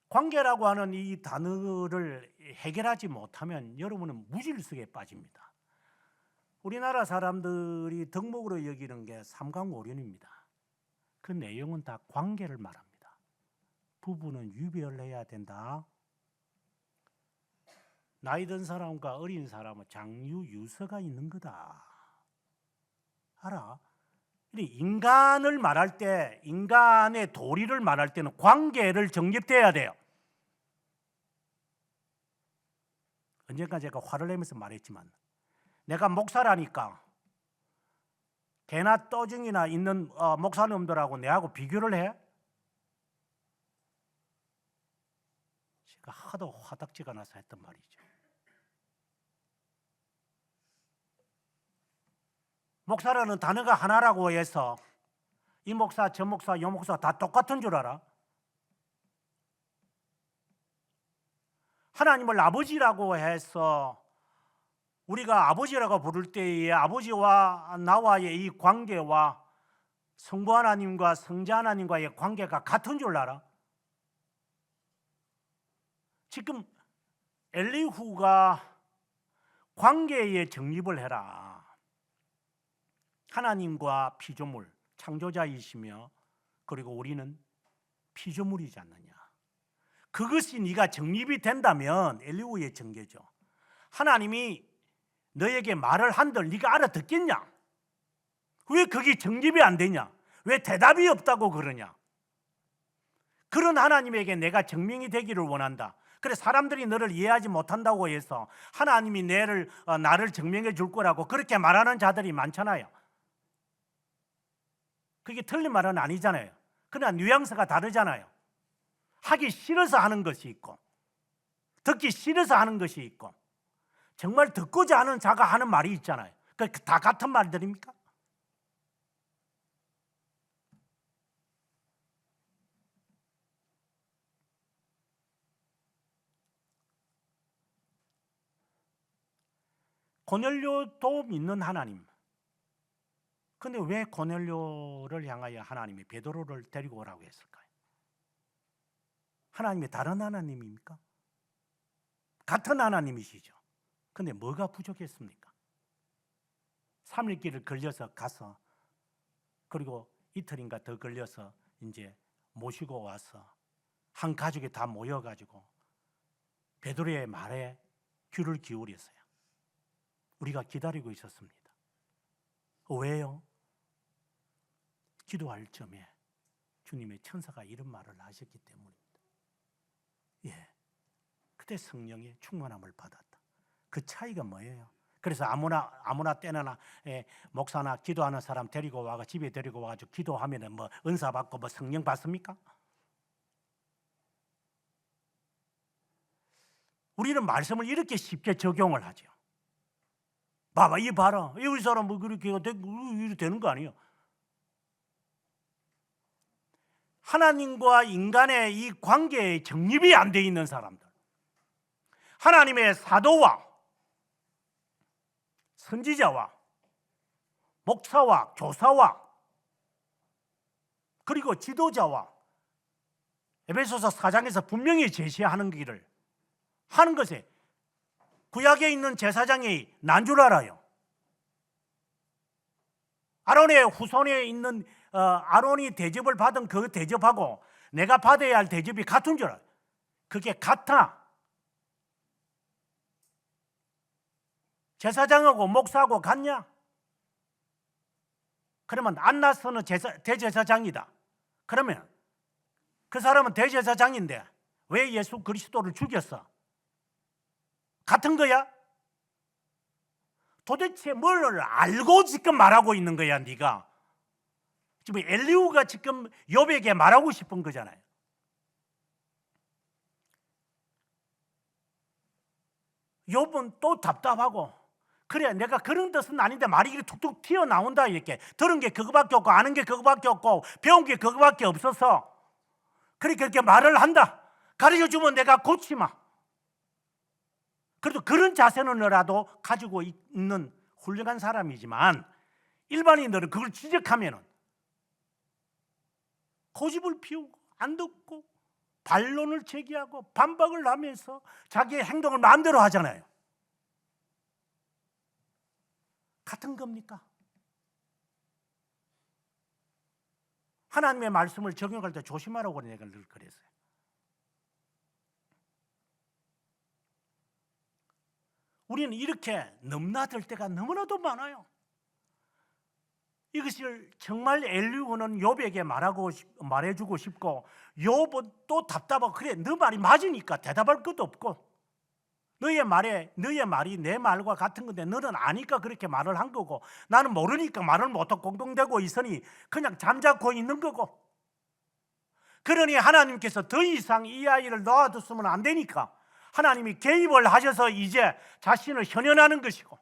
관계라고 하는 이 단어를 해결하지 못하면 여러분은 무질서에 빠집니다. 우리나라 사람들이 덕목으로 여기는 게 삼강오륜입니다. 그 내용은 다 관계를 말합니다. 부부는 유별해야 된다. 나이 든 사람과 어린 사람은 장유 유서가 있는 거다. 알아? 인간을 말할 때, 인간의 도리를 말할 때는 관계를 정립돼야 돼요. 언젠가 제가 화를 내면서 말했지만 내가 목사라니까 개나 떠증이나 있는 목사님들하고 내하고 비교를 해? 제가 하도 화딱지가 나서 했던 말이죠. 목사라는 단어가 하나라고 해서 이 목사, 저 목사, 요 목사 다 똑같은 줄 알아? 하나님을 아버지라고 해서 우리가 아버지라고 부를 때에 아버지와 나와의 이 관계와 성부 하나님과 성자 하나님과의 관계가 같은 줄 알아? 지금 엘리후가 관계에 정립을 해라. 하나님과 피조물, 창조자이시며 그리고 우리는 피조물이지 않느냐. 그것이 네가 정립이 된다면 엘리후의 전개죠. 하나님이 너에게 말을 한들 네가 알아듣겠냐? 왜 그게 정립이 안 되냐? 왜 대답이 없다고 그러냐? 그런 하나님에게 내가 증명이 되기를 원한다. 그래 사람들이 너를 이해하지 못한다고 해서 하나님이 나를 증명해 줄 거라고 그렇게 말하는 자들이 많잖아요. 그게 틀린 말은 아니잖아요. 그러나 뉘앙스가 다르잖아요. 하기 싫어서 하는 것이 있고 듣기 싫어서 하는 것이 있고 정말 듣고자 하는 자가 하는 말이 있잖아요. 다 같은 말들입니까? 고넬료도 믿는 하나님. 근데 왜 고넬료를 향하여 하나님이 베드로를 데리고 오라고 했을까요? 하나님이 다른 하나님입니까? 같은 하나님이시죠. 근데 뭐가 부족했습니까? 3일 길을 걸려서 가서 그리고 이틀인가 더 걸려서 이제 모시고 와서 한 가족이 다 모여가지고 베드로의 말에 귀를 기울였어요. 우리가 기다리고 있었습니다. 왜요? 기도할 점에 주님의 천사가 이런 말을 하셨기 때문입니다. 예, 그때 성령의 충만함을 받았다. 그 차이가 뭐예요? 그래서 아무나 때나 목사나 기도하는 사람 데리고 와가 집에 데리고 와가지고 기도하면은 뭐 은사 받고 뭐 성령 받습니까? 우리는 말씀을 이렇게 쉽게 적용을 하죠. 봐봐, 이 봐라, 이 우리 사람 뭐 그렇게 이렇게 되는 거 아니에요? 하나님과 인간의 이 관계에 정립이 안 돼 있는 사람들, 하나님의 사도와 선지자와 목사와 교사와 그리고 지도자와 에베소서 4장에서 분명히 제시하는 길을 하는 것에 구약에 있는 제사장이 난 줄 알아요. 아론의 후손에 있는 아론이 대접을 받은 그 대접하고 내가 받아야 할 대접이 같은 줄 알아요. 그게 같아. 제사장하고 목사하고 같냐? 그러면 안나스는 대제사장이다. 그러면 그 사람은 대제사장인데 왜 예수 그리스도를 죽였어? 같은 거야? 도대체 뭘 알고 지금 말하고 있는 거야, 네가? 지금 엘리후가 지금 욥에게 말하고 싶은 거잖아요. 욥은 또 답답하고, 그래 내가 그런 뜻은 아닌데 말이 이렇게 툭툭 튀어나온다. 이렇게 들은 게 그거밖에 없고 아는 게 그거밖에 없고 배운 게 그거밖에 없어서 그렇게 말을 한다. 가르쳐주면 내가 고치마. 그래도 그런 자세는라도 가지고 있는 훌륭한 사람이지만 일반인들은 그걸 지적하면 고집을 피우고 안 듣고 반론을 제기하고 반박을 하면서 자기의 행동을 마음대로 하잖아요. 같은 겁니까? 하나님의 말씀을 적용할 때 조심하라고 내가 늘 그랬어요. 우리는 이렇게 넘나들 때가 너무나도 많아요. 이것을 정말 엘리후는 욥에게 말해주고 싶고 욥은 또 답답하고 그래 너 말이 맞으니까 대답할 것도 없고 너의 말이 내 말과 같은 건데 너는 아니까 그렇게 말을 한 거고 나는 모르니까 말을 못하고 공동되고 있으니 그냥 잠자코 있는 거고 그러니 하나님께서 더 이상 이 아이를 놓아뒀으면 안 되니까 하나님이 개입을 하셔서 이제 자신을 현현하는 것이고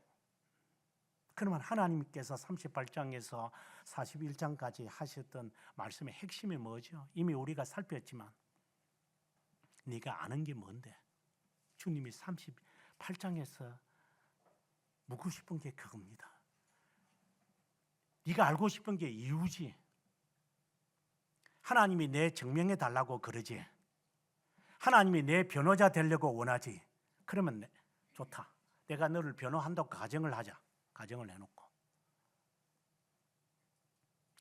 그러면 하나님께서 38장에서 41장까지 하셨던 말씀의 핵심이 뭐죠? 이미 우리가 살폈지만 네가 아는 게 뭔데? 주님이 38장에서 묻고 싶은 게 그겁니다. 네가 알고 싶은 게 이유지. 하나님이 내 증명해 달라고 그러지. 하나님이 내 변호자 되려고 원하지. 그러면 좋다. 내가 너를 변호한다고 가정을 하자. 가정을 해놓고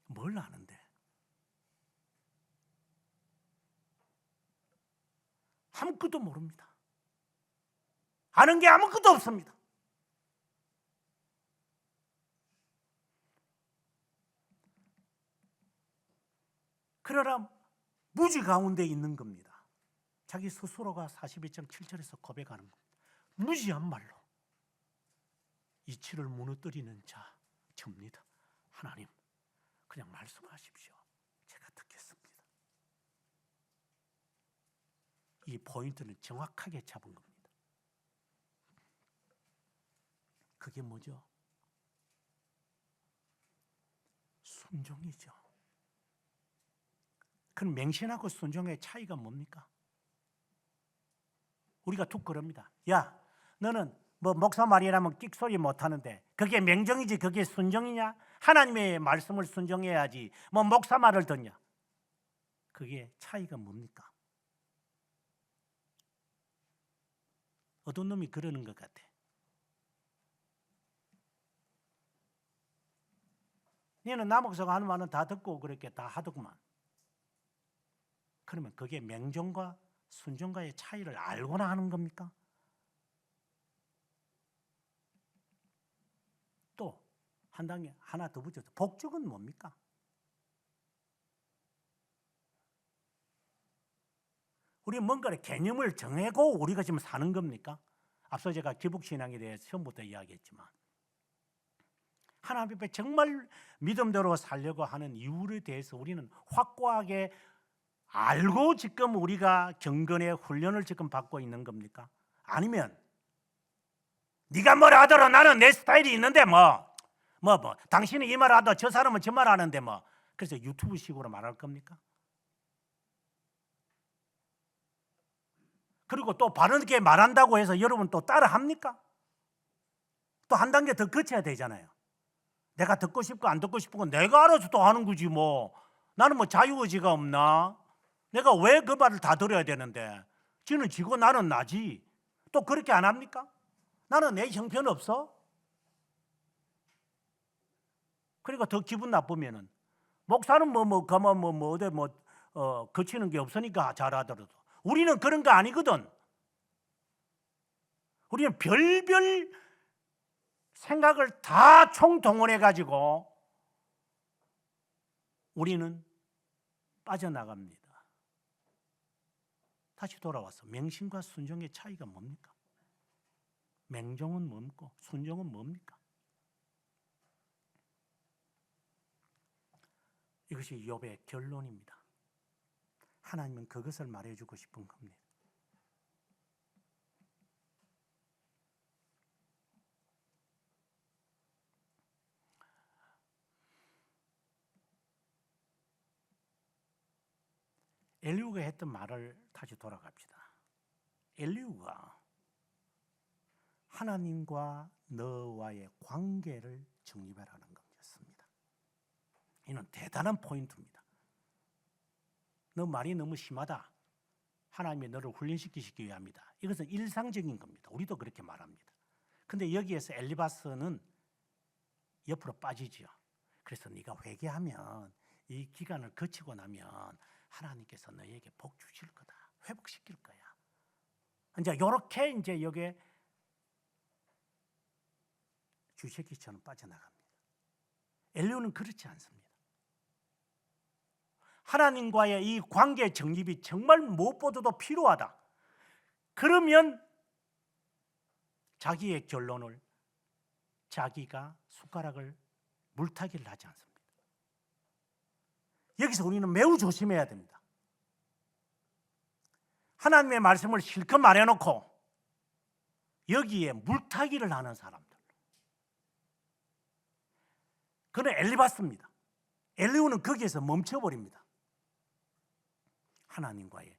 뭘 아는데? 아무것도 모릅니다. 아는 게 아무것도 없습니다. 그러나 무지 가운데 있는 겁니다. 자기 스스로가 42장 7절에서 고백하는 겁니다. 무지한 말로 이치를 무너뜨리는 자 접니다. 하나님 그냥 말씀하십시오. 제가 듣겠습니다. 이 포인트는 정확하게 잡은 겁니다. 그게 뭐죠? 순종이죠. 그럼 맹신하고 순종의 차이가 뭡니까? 우리가 툭 그럽니다. 야, 너는 뭐 목사 말이라면 끽소리 못하는데 그게 맹정이지 그게 순종이냐? 하나님의 말씀을 순종해야지 뭐 목사 말을 듣냐? 그게 차이가 뭡니까? 어떤 놈이 그러는 것 같아. 너는 남목사가 하는 말은 다 듣고 그렇게 다 하더구만. 그러면 그게 맹종과 순종과의 차이를 알고나 하는 겁니까? 또 한 단계 하나 더 붙여서 복종은 뭡니까? 우리 뭔가를 개념을 정하고 우리가 지금 사는 겁니까? 앞서 제가 기복신앙에 대해서 처음부터 이야기했지만 하나님 앞에 정말 믿음대로 살려고 하는 이유에 대해서 우리는 확고하게 알고 지금 우리가 경건의 훈련을 지금 받고 있는 겁니까? 아니면 네가 뭐라 하더라 나는 내 스타일이 있는데 당신이 이 말 하다 저 사람은 저 말 하는데 그래서 유튜브식으로 말할 겁니까? 그리고 또 바르게 말한다고 해서 여러분 또 따라 합니까? 또 한 단계 더 거쳐야 되잖아요. 내가 듣고 싶고 안 듣고 싶은 건 내가 알아서 또 하는 거지 나는 자유의지가 없나? 내가 왜 그 말을 다 들어야 되는데 지는 지고 나는 나지. 또 그렇게 안 합니까? 나는 내 형편 없어? 그러니까 더 기분 나쁘면은 목사는 가만 어디 거치는 게 없으니까 잘하더라도 우리는 그런 거 아니거든. 우리는 별별 생각을 다 총동원해 가지고 우리는 빠져나갑니다. 다시 돌아와서 맹신과 순종의 차이가 뭡니까? 맹종은 뭡니까? 순종은 뭡니까? 이것이 욥의 결론입니다. 하나님은 그것을 말해주고 싶은 겁니다. 엘리후가 했던 말을 다시 돌아갑시다. 엘리후가 하나님과 너와의 관계를 정립하라는 것이었습니다. 이는 대단한 포인트입니다. 너 말이 너무 심하다. 하나님이 너를 훈련시키기 위함이다. 이것은 일상적인 겁니다. 우리도 그렇게 말합니다. 근데 여기에서 엘리바스는 옆으로 빠지죠. 그래서 네가 회개하면 이 기간을 거치고 나면 하나님께서 너에게 복 주실 거다. 회복시킬 거야. 이제 이렇게 이제 여기에 쥐새끼처럼 빠져나갑니다. 엘리후는 그렇지 않습니다. 하나님과의 이 관계 정립이 정말 무엇보다도 필요하다. 그러면 자기의 결론을 자기가 숟가락을 물타기를 하지 않습니다. 여기서 우리는 매우 조심해야 됩니다. 하나님의 말씀을 실컷 말해놓고 여기에 물타기를 하는 사람들. 그는 엘리바스입니다. 엘리후는 거기에서 멈춰버립니다. 하나님과의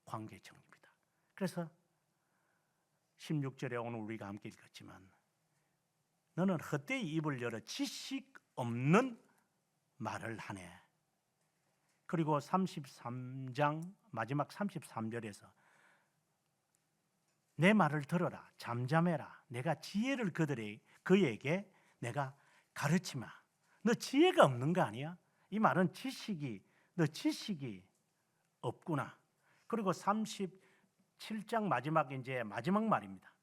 관계 정립이다. 그래서 16절에 오늘 우리가 함께 읽었지만 너는 헛되이 입을 열어 지식 없는 말을 하네. 그리고 33장 마지막 33절에서 내 말을 들어라. 잠잠해라. 내가 지혜를 그에게 내가 가르치마. 너 지혜가 없는 거 아니야? 이 말은 너 지식이 없구나. 그리고 37장 마지막 말입니다.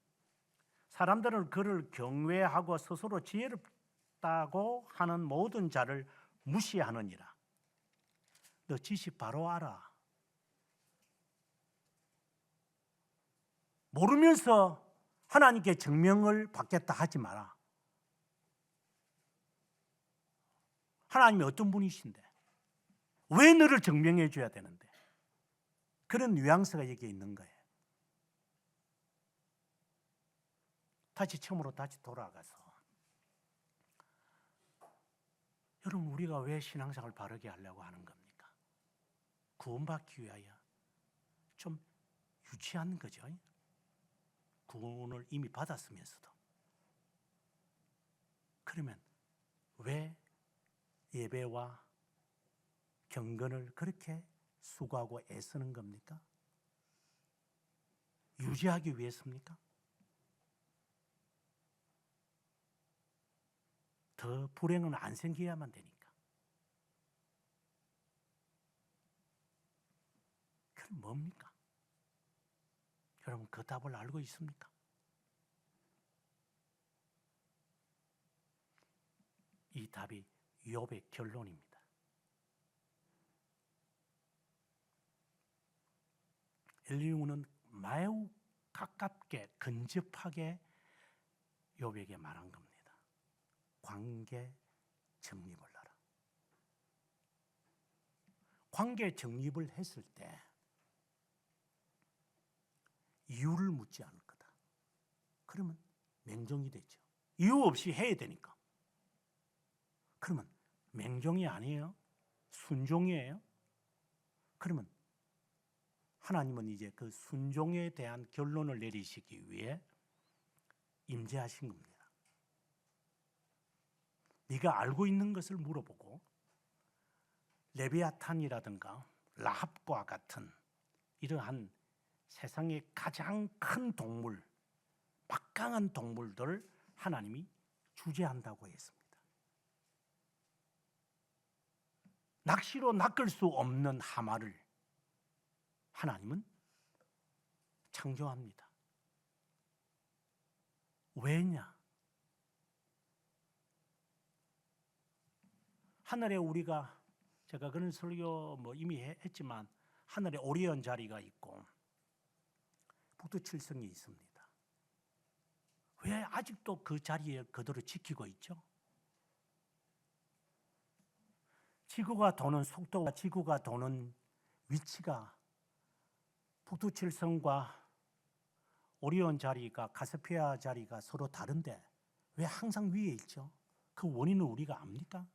사람들은 그를 경외하고 스스로 지혜롭다고 하는 모든 자를 무시하느니라. 너 지식 바로 알아. 모르면서 하나님께 증명을 받겠다 하지 마라. 하나님이 어떤 분이신데 왜 너를 증명해 줘야 되는데 그런 뉘앙스가 여기에 있는 거예요. 다시 처음으로 돌아가서 여러분 우리가 왜 신앙생활을 바르게 하려고 하는 겁니까? 구원받기 위하여. 좀 유치한 거죠. 구원을 이미 받았으면서도. 그러면 왜 예배와 경건을 그렇게 수고하고 애쓰는 겁니까? 유지하기 위해서입니까? 더 불행은 안 생겨야만 되니까. 그럼 뭡니까? 여러분 그 답을 알고 있습니까? 이 답이 욥의 결론입니다. 엘리후는 매우 가깝게 근접하게 욥에게 말한 겁니다. 관계 정립을 하라. 관계 정립을 했을 때 이유를 묻지 않을 거다. 그러면 맹종이 되죠. 이유 없이 해야 되니까. 그러면 맹종이 아니에요? 순종이에요? 그러면 하나님은 이제 그 순종에 대한 결론을 내리시기 위해 임재하신 겁니다. 네가 알고 있는 것을 물어보고 레비아탄이라든가 라합과 같은 이러한 세상의 가장 큰 동물, 막강한 동물들 하나님이 주재한다고 했습니다. 낚시로 낚을 수 없는 하마를 하나님은 창조합니다. 왜냐? 하늘에 우리가, 제가 그런 설교 이미 했지만, 하늘에 오리온 자리가 있고 북두칠성이 있습니다. 왜 아직도 그 자리에 그대로 지키고 있죠? 지구가 도는 속도와 지구가 도는 위치가 북두칠성과 오리온 자리가, 카스피아 자리가 서로 다른데 왜 항상 위에 있죠? 그 원인은 우리가 압니까?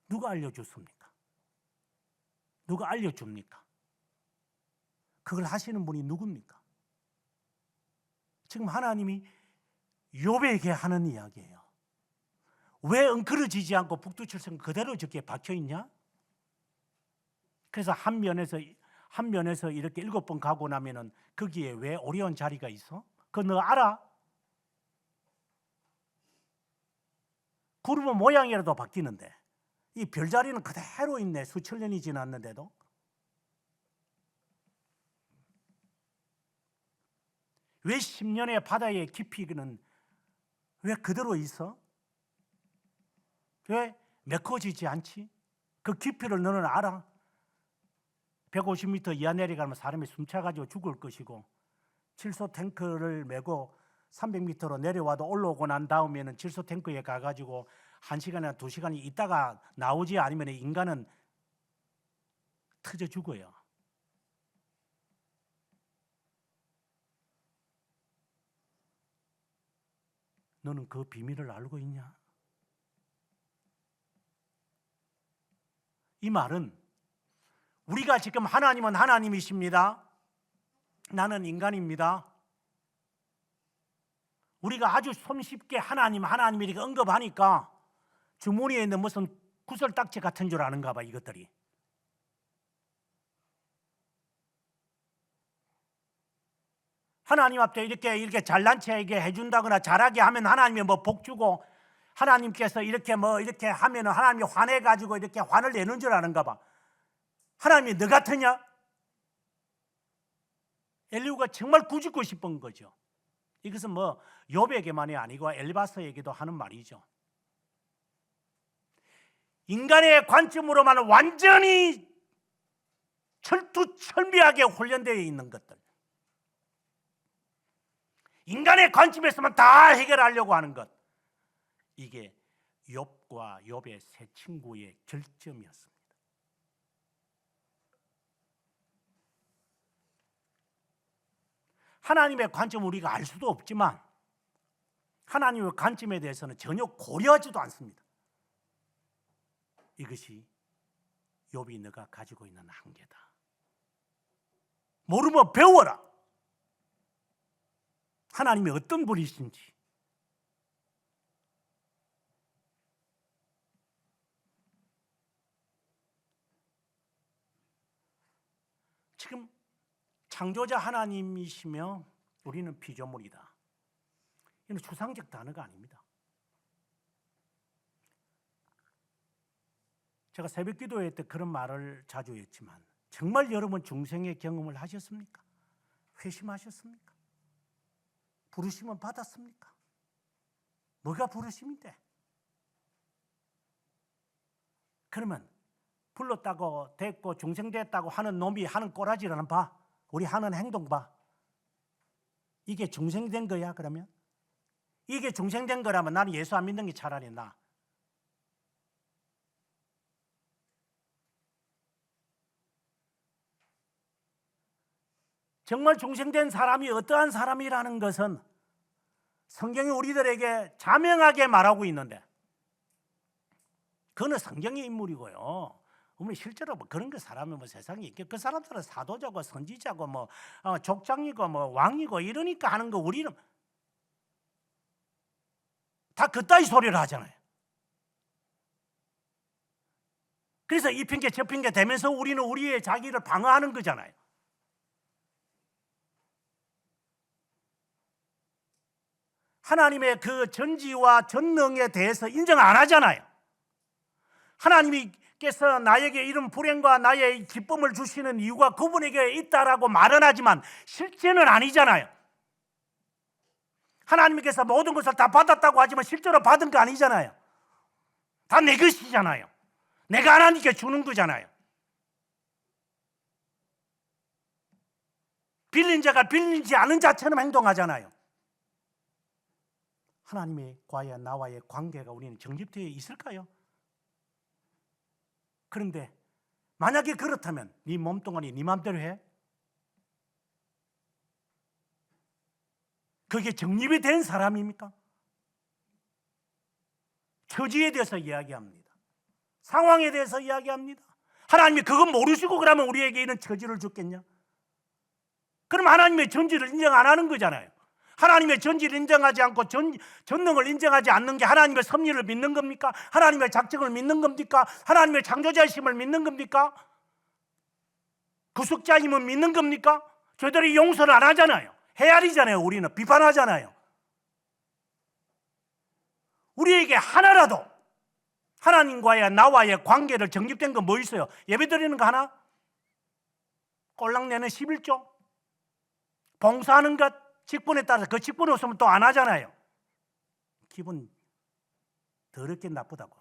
누가 알려줬습니까? 누가 알려줍니까? 그걸 하시는 분이 누굽니까? 지금 하나님이 욥에게 하는 이야기예요. 왜 엉클어지지 않고 북두칠성 그대로 저기에 박혀 있냐? 그래서 한 면에서 이렇게 7번 가고 나면은 거기에 왜 오리온 자리가 있어? 그거 너 알아? 구름의 모양이라도 바뀌는데 이 별자리는 그대로 있네. 수천 년이 지났는데도. 왜 10년의 바다의 깊이는 왜 그대로 있어? 왜 메꿔지지 않지? 그 깊이를 너는 알아? 150m 이하 내려가면 사람이 숨차가지고 죽을 것이고, 질소 탱크를 메고 300m로 내려와도 올라오고 난 다음에는 질소 탱크에 가가지고 1시간이나 2시간이 있다가 나오지 않으면 인간은 터져 죽어요. 너는 그 비밀을 알고 있냐? 이 말은 우리가 지금 하나님은 하나님이십니다. 나는 인간입니다. 우리가 아주 손쉽게 하나님 이렇게 언급하니까 주머니에 있는 무슨 구슬딱지 같은 줄 아는가 봐, 이것들이. 하나님 앞에 이렇게 잘난 체하게 해준다거나 잘하게 하면 하나님이 복 주고, 하나님께서 이렇게 하면 하나님이 화내가지고 이렇게 화를 내는 줄 아는가 봐. 하나님이 너 같으냐? 엘리후가 정말 꾸짖고 싶은 거죠. 이것은 욥에게만이 아니고 엘바스에게도 하는 말이죠. 인간의 관점으로만 완전히 철두철미하게 훈련되어 있는 것들, 인간의 관점에서만 다 해결하려고 하는 것, 이게 욥과 욥의 세 친구의 결점이었습니다. 하나님의 관점을 우리가 알 수도 없지만 하나님의 관점에 대해서는 전혀 고려하지도 않습니다. 이것이 욥이 너가 가지고 있는 한계다. 모르면 배워라. 하나님이 어떤 분이신지. 지금 창조자 하나님이시며 우리는 피조물이다. 이는 추상적 단어가 아닙니다. 제가 새벽 기도회 때 그런 말을 자주 했지만, 정말 여러분 중생의 경험을 하셨습니까? 회심하셨습니까? 부르심은 받았습니까? 뭐가 부르심인데? 그러면 불렀다고 됐고 중생됐다고 하는 놈이 하는 꼬라지라는 봐. 우리 하는 행동 봐. 이게 중생된 거야 그러면? 이게 중생된 거라면 나는 예수 안 믿는 게 차라리 나. 정말 중생된 사람이 어떠한 사람이라는 것은 성경이 우리들에게 자명하게 말하고 있는데, 그거는 성경의 인물이고요. 우리 실제로 그런 거 사람이 세상에 있게, 그 사람들은 사도자고 선지자고 족장이고 왕이고 이러니까 하는 거, 우리는 다 그따위 소리를 하잖아요. 그래서 이 핑계 저 핑계 대면서 우리는 우리의 자기를 방어하는 거잖아요. 하나님의 그 전지와 전능에 대해서 인정 안 하잖아요. 하나님께서 나에게 이런 불행과 나의 기쁨을 주시는 이유가 그분에게 있다라고 말은 하지만 실제는 아니잖아요. 하나님께서 모든 것을 다 받았다고 하지만 실제로 받은 거 아니잖아요. 다 내 것이잖아요. 내가 하나님께 주는 거잖아요. 빌린 자가 빌리지 않은 자처럼 행동하잖아요. 하나님의 과연 나와의 관계가 우리는 정립되어 있을까요? 그런데 만약에 그렇다면 네 몸뚱아리 네 맘대로 해? 그게 정립이 된 사람입니까? 처지에 대해서 이야기합니다. 상황에 대해서 이야기합니다. 하나님이 그건 모르시고 그러면 우리에게 이런 처지를 줬겠냐? 그럼 하나님의 전지를 인정 안 하는 거잖아요. 하나님의 전지를 인정하지 않고 전능을 인정하지 않는 게 하나님의 섭리를 믿는 겁니까? 하나님의 작정을 믿는 겁니까? 하나님의 창조자이심을 믿는 겁니까? 구속자임을 믿는 겁니까? 저들이 용서를 안 하잖아요. 헤아리잖아요. 우리는 비판하잖아요. 우리에게 하나라도 하나님과의 나와의 관계를 정립된 건 뭐 있어요? 예배드리는 거 하나? 꼴랑내는 11조? 봉사하는 것? 직분에 따라서 그 직분 없으면 또 안 하잖아요. 기분 더럽게 나쁘다고.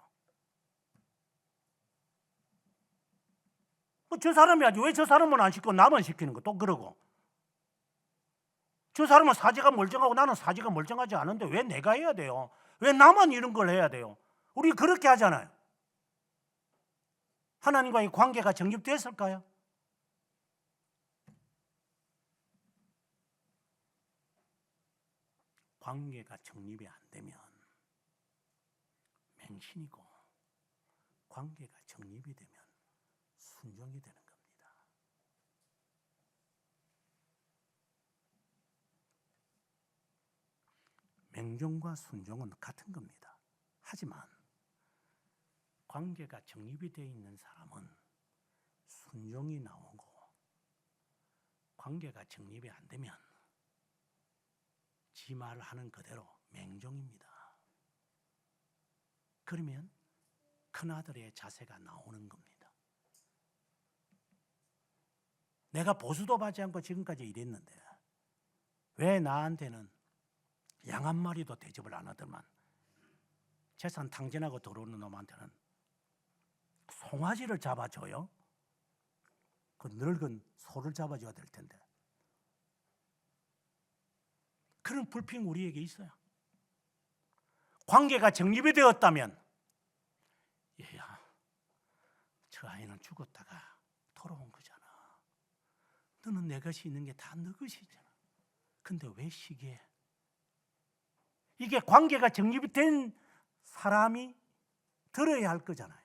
저 사람이 하지 왜 저 사람은 안 시키고 나만 시키는 거 또 그러고. 저 사람은 사지가 멀쩡하고 나는 사지가 멀쩡하지 않은데 왜 내가 해야 돼요? 왜 나만 이런 걸 해야 돼요? 우리 그렇게 하잖아요. 하나님과의 관계가 정립됐을까요? 관계가 정립이 안 되면 맹신이고 관계가 정립이 되면 순종이 되는 겁니다. 맹종과 순종은 같은 겁니다. 하지만 관계가 정립이 되어 있는 사람은 순종이 나오고 관계가 정립이 안 되면 지 말하는 그대로 맹종입니다. 그러면 큰아들의 자세가 나오는 겁니다. 내가 보수도 받지 않고 지금까지 이랬는데 왜 나한테는 양 한 마리도 대접을 안 하더만 재산 탕진하고 들어오는 놈한테는 송아지를 잡아줘요? 그 늙은 소를 잡아줘야 될 텐데. 그런 불평이 우리에게 있어요. 관계가 정립이 되었다면 얘야 저 아이는 죽었다가 돌아온 거잖아. 너는 내 것이 있는 게 다 너 것이잖아. 근데 왜 시기해? 이게 관계가 정립이 된 사람이 들어야 할 거잖아요.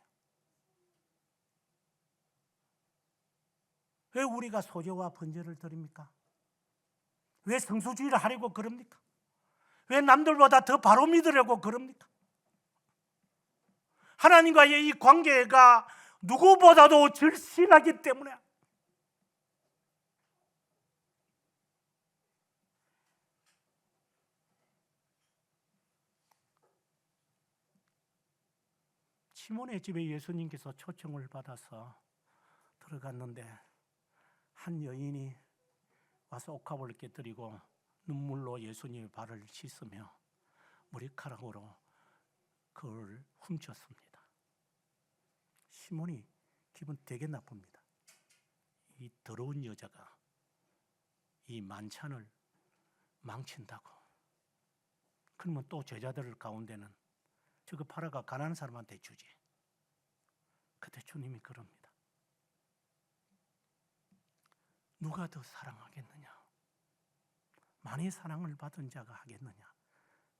왜 우리가 소제와 번제를 드립니까? 왜 성수주의를 하려고 그럽니까? 왜 남들보다 더 바로 믿으려고 그럽니까? 하나님과의 이 관계가 누구보다도 절실하기 때문에. 시몬의 집에 예수님께서 초청을 받아서 들어갔는데 한 여인이 와서 옥합을 깨뜨리고 눈물로 예수님의 발을 씻으며 머리카락으로 그걸 훔쳤습니다. 시몬이 기분 되게 나쁩니다. 이 더러운 여자가 이 만찬을 망친다고. 그러면 또 제자들 가운데는 저거 팔아가 가난한 사람한테 주지. 그때 주님이 그럽니다. 누가 더 사랑하겠느냐? 많이 사랑을 받은 자가 하겠느냐?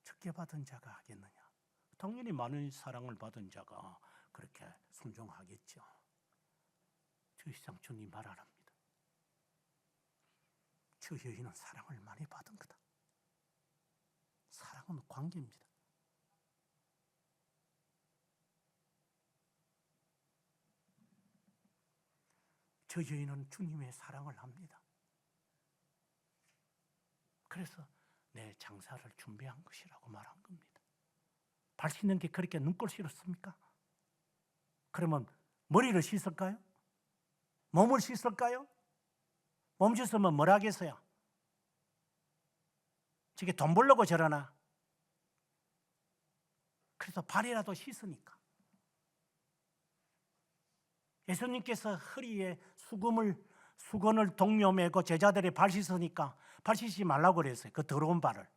적게 받은 자가 하겠느냐? 당연히 많은 사랑을 받은 자가 그렇게 순종하겠죠. 저 이상 주님 말 안 합니다. 저 여인은 사랑을 많이 받은 거다. 사랑은 관계입니다. 저 여인은 주님의 사랑을 합니다. 그래서 내 장사를 준비한 것이라고 말한 겁니다. 발 씻는 게 그렇게 눈꼴 싫었습니까? 그러면 머리를 씻을까요? 몸을 씻을까요? 몸 씻으면 뭘 하겠어요? 저게 돈 벌려고 저러나? 그래서 발이라도 씻으니까. 예수님께서 허리에 수건을 동료 매고 제자들이 발 씻으니까 발 씻지 말라고 그랬어요. 그 더러운 발을.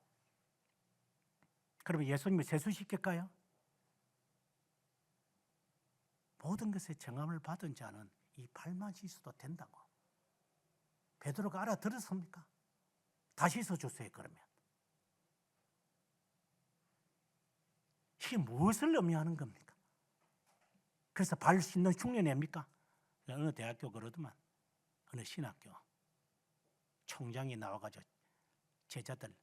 그러면 예수님이 세수시킬까요? 모든 것에 정함을 받은 자는 이 발만 씻어도 된다고. 베드로가 알아들었습니까? 다 씻어주세요. 그러면 이게 무엇을 의미하는 겁니까? 그래서 발 씻는 흉내냅니까? 어느 대학교 그러더만, 어느 신학교 총장이 나와가지고 제자들,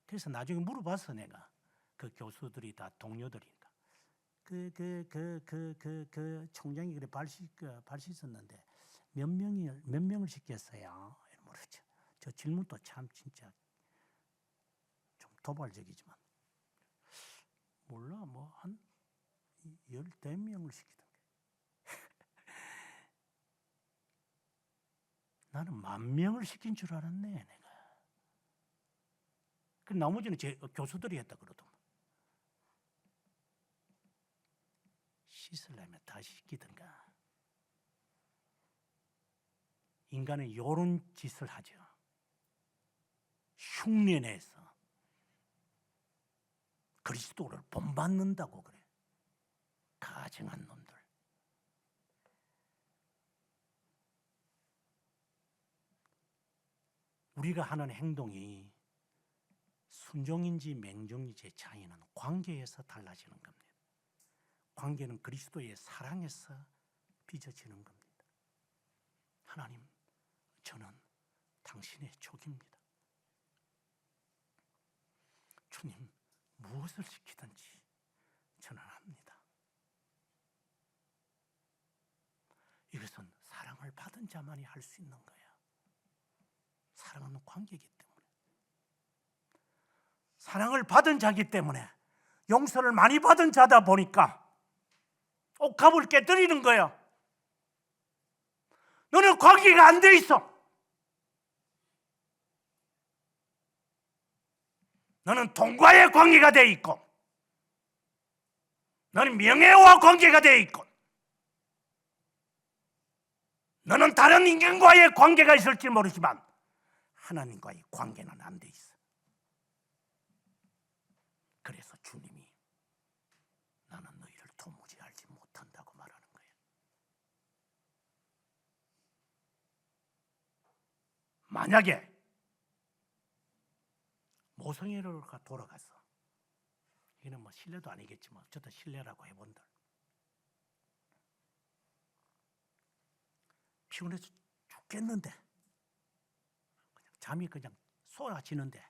그래서 나중에 물어봤어. 내가 그 교수들이 다 동료들이니까 그 총장이 그래 발 씻었는데 몇 명을 시켰어요? 모르죠. 저 질문도 참 진짜 좀 도발적이지만 몰라, 뭐 한 14명을 시키던데. 나는 10,000명을 시킨 줄 알았네, 내가. 그 나머지는 제 교수들이 했다 그러더만. 씻으려면 다 시키든가. 인간은 이런 짓을 하죠. 흉내내서 그리스도를 본받는다고 그래. 가증한 놈들. 우리가 하는 행동이 순종인지 맹종인지의 차이는 관계에서 달라지는 겁니다. 관계는 그리스도의 사랑에서 빚어지는 겁니다. 하나님, 저는 당신의 족입니다. 주님, 무엇을 시키든지 저는 합니다. 이것은 사랑을 받은 자만이 할 수 있는 거예요. 사랑은 관계이기 때문에. 사랑을 받은 자이기 때문에, 용서를 많이 받은 자다 보니까 옥합을 깨뜨리는 거예요. 너는 관계가 안 돼 있어. 너는 돈과의 관계가 돼 있고, 너는 명예와 관계가 돼 있고, 너는 다른 인간과의 관계가 있을지 모르지만 하나님과의 관계는 안 돼 있어. 그래서 주님이 나는 너희를 도무지 알지 못한다고 말하는 거예요. 만약에 모성애가 돌아가서, 이거는 뭐 신뢰도 아니겠지만 어쨌든 신뢰라고 해본들, 피곤해서 죽겠는데 그냥 잠이 그냥 쏟아지는데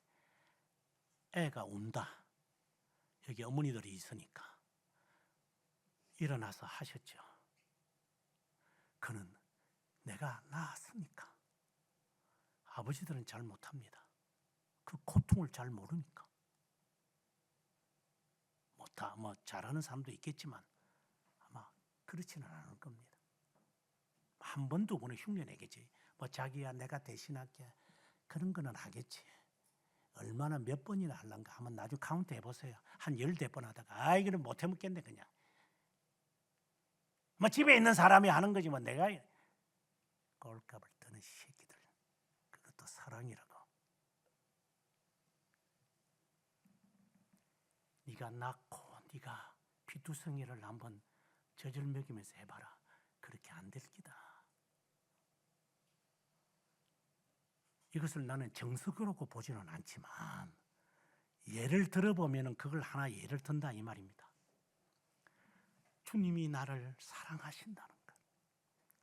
애가 운다. 여기 어머니들이 있으니까 일어나서 하셨죠. 그는 내가 낳았으니까. 아버지들은 잘 못합니다. 그 고통을 잘 모르니까. 뭐 잘하는 사람도 있겠지만 아마 그렇지는 않을 겁니다. 한 번, 두 번은 흉내 내겠지. 뭐 자기야 내가 대신할게. 그런 거는 하겠지. 얼마나 몇 번이나 하려는가 한번 나중에 카운트 해보세요. 한 10번 하다가 이거는 못 해먹겠네 그냥. 뭐 집에 있는 사람이 하는 거지 뭐 내가 꼴값을 드는 새끼들. 그것도 사랑이라고. 네가 낳고 네가 피투성이를 한번 젖을 먹이면서 해봐라. 그렇게 안 될 기다. 이것을 나는 정석으로고 보지는 않지만 예를 들어보면 그걸 하나 예를 든다 이 말입니다. 주님이 나를 사랑하신다는 것.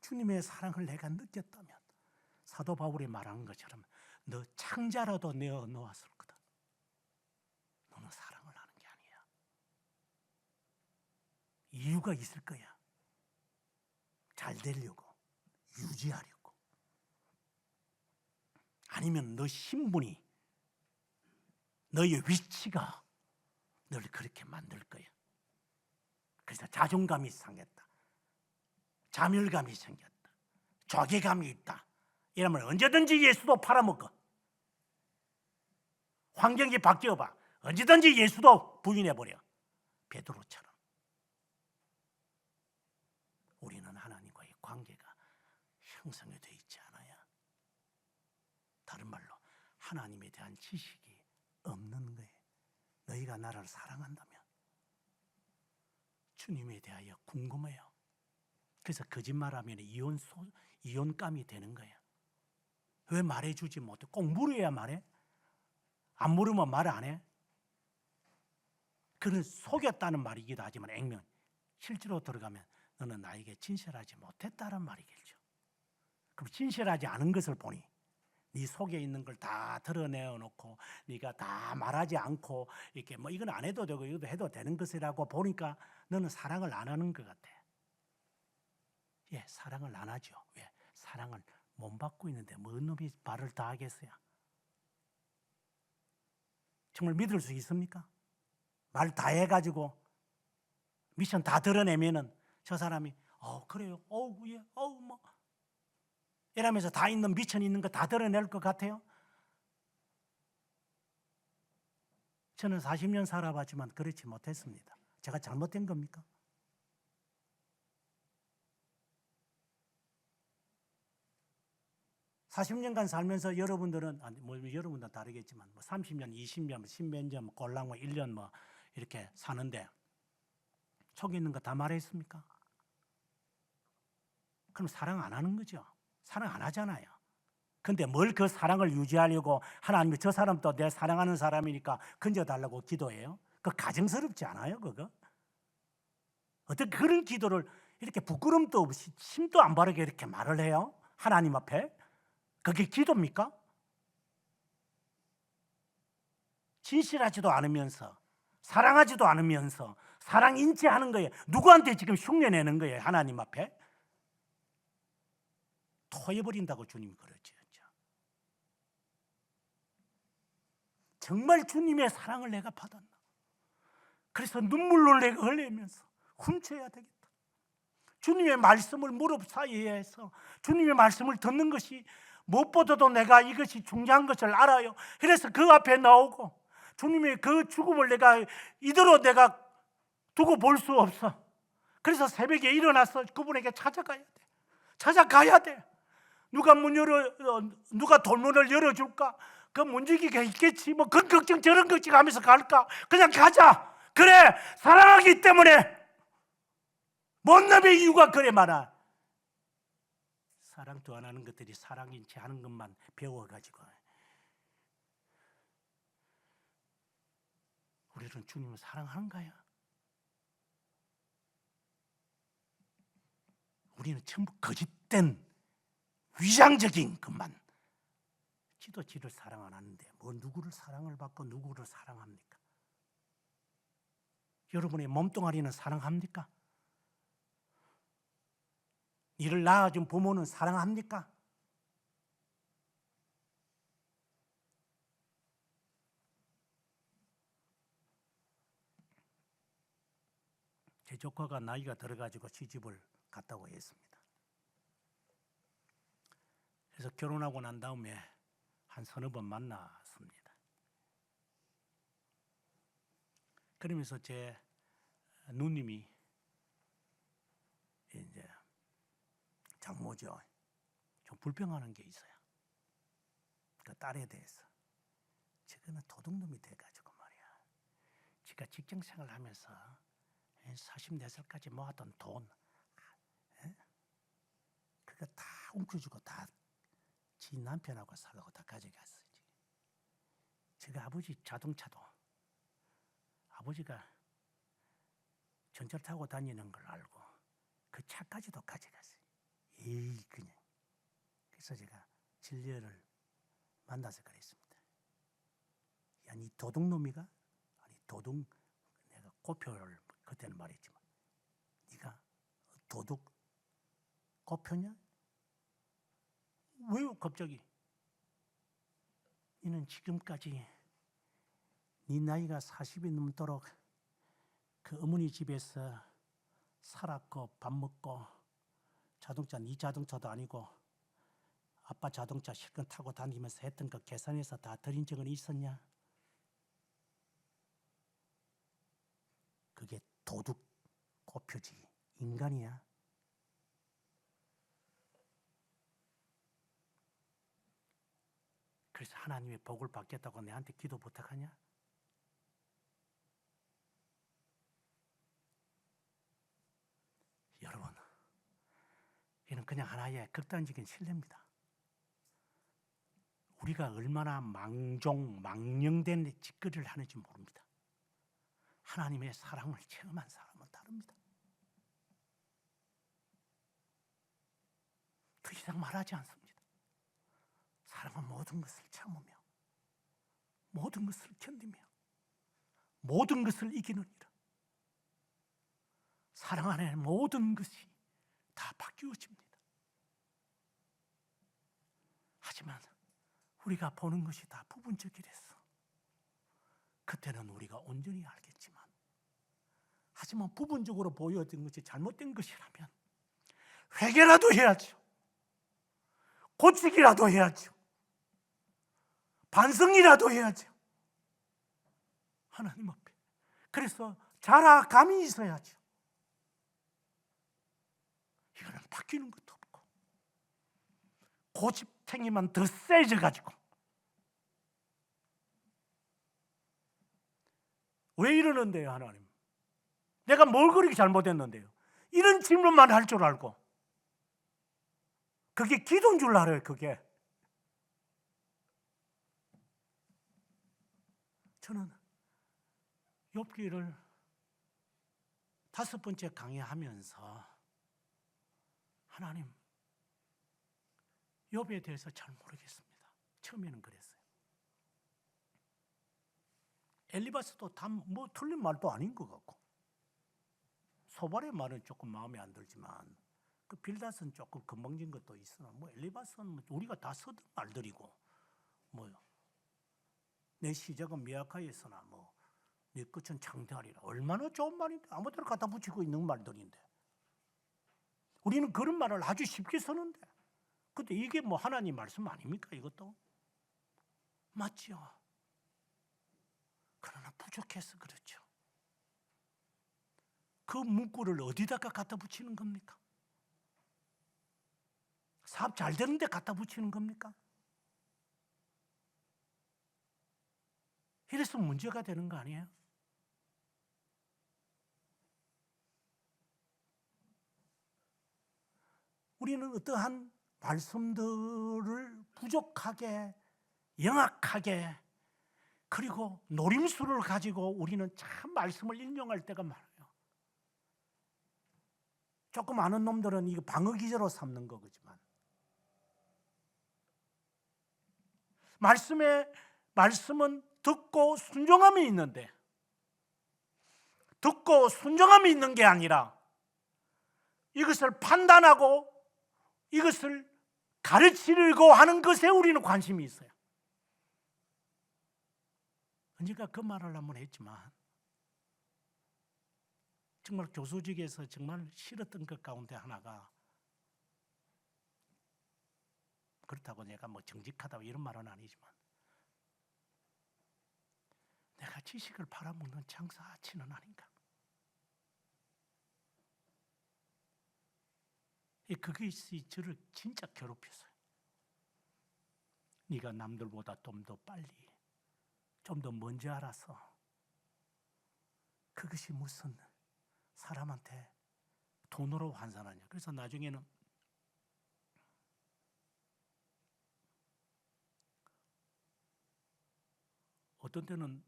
주님의 사랑을 내가 느꼈다면 사도 바울이 말하는 것처럼 너 창자라도 내어 놓았을 거다. 너는 사랑을 하는 게 아니야. 이유가 있을 거야. 잘 되려고, 유지하려고. 아니면 너 신분이 너의 위치가 널 그렇게 만들 거야. 그래서 자존감이 상했다, 자멸감이 생겼다, 좌괴감이 있다, 이러면 언제든지 예수도 팔아먹어. 환경이 바뀌어봐, 언제든지 예수도 부인해버려. 베드로처럼. 우리는 하나님과의 관계가 형성이 되어 있지 않아야, 다른 말로 하나님에 대한 지식이 없는 거예요. 너희가 나를 사랑한다면 주님에 대하여 궁금해요. 그래서 거짓말하면 이혼감이 되는 거예요. 왜 말해주지 못해? 꼭 물어야 말해? 안 물으면 말 안 해? 그는 속였다는 말이기도 하지만 액면, 실제로 들어가면 너는 나에게 진실하지 못했다는 말이겠죠. 그럼 진실하지 않은 것을 보니 네 속에 있는 걸 다 드러내어 놓고 네가 다 말하지 않고 이렇게 뭐 이건 안 해도 되고 이것도 해도 되는 것이라고 보니까 너는 사랑을 안 하는 것 같아. 예, 사랑을 안 하죠. 왜? 사랑을 못 받고 있는데 뭔 놈이 발을 다 하겠어요? 정말 믿을 수 있습니까? 말 다 해가지고 미션 다 드러내면은 저 사람이 그래요, 예, 뭐 이러면서 다 있는 미천 있는 거 다 드러낼 것 같아요? 저는 40년 살아봤지만 그렇지 못했습니다. 제가 잘못된 겁니까? (40년간) 살면서 여러분들은 여러분도 다르겠지만 30년, 20년, 10몇 년, 꼴랑 1년 이렇게 사는데 속에 있는 거 다 말했습니까? 그럼 사랑 안 하는 거죠. 사랑 안 하잖아요. 근데 뭘 그 사랑을 유지하려고 하나님이 저 사람도 내 사랑하는 사람이니까 건져달라고 기도해요? 그 가증스럽지 않아요, 그거? 어떻게 그런 기도를 이렇게 부끄럼도 없이 힘도 안 바르게 이렇게 말을 해요? 하나님 앞에? 그게 기도입니까? 진실하지도 않으면서, 사랑하지도 않으면서 사랑 인지하는 거예요. 누구한테 지금 흉내내는 거예요, 하나님 앞에? 토해버린다고 주님이 그러죠. 정말 주님의 사랑을 내가 받았나? 그래서 눈물로 내가 흘리면서 훔쳐야 되겠다. 주님의 말씀을 무릎 사이에 해서 주님의 말씀을 듣는 것이 무엇보다도 내가 이것이 중요한 것을 알아요. 그래서 그 앞에 나오고 주님의 그 죽음을 내가 이대로 내가 두고 볼 수 없어. 그래서 새벽에 일어나서 그분에게 찾아가야 돼. 찾아가야 돼. 누가 돌문을 열어줄까? 그 문지기가 있겠지. 뭐 그런 걱정 저런 걱정 하면서 갈까? 그냥 가자. 그래, 사랑하기 때문에. 뭔 놈의 이유가 그래 많아. 사랑도 안 하는 것들이 사랑인지 하는 것만 배워가지고 우리는 주님을 사랑하는가요? 우리는 전부 거짓된 위장적인 것만. 지도 지를 사랑 안 하는데 뭐 누구를 사랑을 받고 누구를 사랑합니까? 여러분의 몸뚱아리는 사랑합니까? 이를 낳아준 부모는 사랑합니까? 제 조카가 나이가 들어가지고 시집을 갔다고 했습니다. 그래서 결혼하고 난 다음에 한 서너 번 만났습니다. 그러면서 제 누님이 이제 장모죠, 좀 불평하는 게 있어요. 그 딸에 대해서. 저거는 도둑놈이 돼가지고 말이야. 지가 직장생활을 하면서 44살까지 모았던 돈 그거 다 움켜쥐고 다 지 남편하고 살라고 다 가져갔어요. 제가 아버지 자동차도 아버지가 전철 타고 다니는 걸 알고 그 차까지도 가져갔어요. 에이 그냥. 그래서 제가 진료를 만나서 그랬습니다. 야, 니 도둑놈이가? 아니 도둑, 내가 고표를 그때는 말했지만 네가 도둑 고표냐? 왜요 갑자기? 너는 지금까지 네 나이가 40이 넘도록 그 어머니 집에서 살았고 밥 먹고 자동차 네 자동차도 아니고 아빠 자동차 실컷 타고 다니면서 했던 거 계산해서 다 드린 적은 있었냐? 그게 도둑 꼽혀지 인간이야. 그래서 하나님의 복을 받겠다고 내한테 기도 부탁하냐? 여러분, 이는 그냥 하나의 극단적인 신뢰입니다. 우리가 얼마나 망령된 짓거리를 하는지 모릅니다. 하나님의 사랑을 체험한 사람은 다릅니다. 더 이상 말하지 않습니다. 사랑은 모든 것을 참으며 모든 것을 견디며 모든 것을 이기느니라. 사랑 안에 모든 것이 다 바뀌어집니다. 하지만 우리가 보는 것이 다 부분적이랬어. 그때는 우리가 온전히 알겠지만, 하지만 부분적으로 보여진 것이 잘못된 것이라면 회개라도 해야죠. 고치기라도 해야죠. 반성이라도 해야죠. 하나님 앞에. 그래서 자라감이 있어야죠. 이거는 바뀌는 것도 없고 고집탱이만 더 세져가지고 왜 이러는데요, 하나님? 내가 뭘 그렇게 잘못했는데요? 이런 질문만 할 줄 알고 그게 기도인 줄 알아요, 그게. 저는 욥기를 5번째 강의하면서 하나님, 욥에 대해서 잘 모르겠습니다. 처음에는 그랬어요. 엘리바스도 다 뭐 틀린 말도 아닌 것 같고, 소발의 말은 조금 마음에 안 들지만 그 빌닷은 조금 건방진 것도 있으나 뭐 엘리바스는 우리가 다 쓰던 말들이고, 뭐 내 시작은 미약하였으나 뭐 네 끝은 창대하리라, 얼마나 좋은 말인데 아무데나 갖다 붙이고 있는 말들인데 우리는 그런 말을 아주 쉽게 쓰는데, 근데 이게 뭐 하나님 말씀 아닙니까? 이것도 맞죠. 그러나 부족해서 그렇죠. 그 문구를 어디다가 갖다 붙이는 겁니까? 사업 잘 되는데 갖다 붙이는 겁니까? 이래서 문제가 되는 거 아니에요? 우리는 어떠한 말씀들을 부족하게, 영악하게, 그리고 노림수를 가지고 우리는 참 말씀을 인용할 때가 많아요. 조금 아는 놈들은 이거 방어 기제로 삼는 거지만, 말씀은 듣고 순종함이 있는데, 듣고 순종함이 있는 게 아니라 이것을 판단하고 이것을 가르치려고 하는 것에 우리는 관심이 있어요. 언젠가 그 말을 한번 했지만 정말 교수직에서 정말 싫었던 것 가운데 하나가, 그렇다고 내가 뭐 정직하다 이런 말은 아니지만, 내가 지식을 팔아먹는 장사치는 아닌가. 그것이 저를 진짜 괴롭혔어요. 네가 남들보다 좀 더 빨리, 좀 더 먼저 알아서 그것이 무슨 사람한테 돈으로 환산하냐. 그래서 나중에는 어떤 때는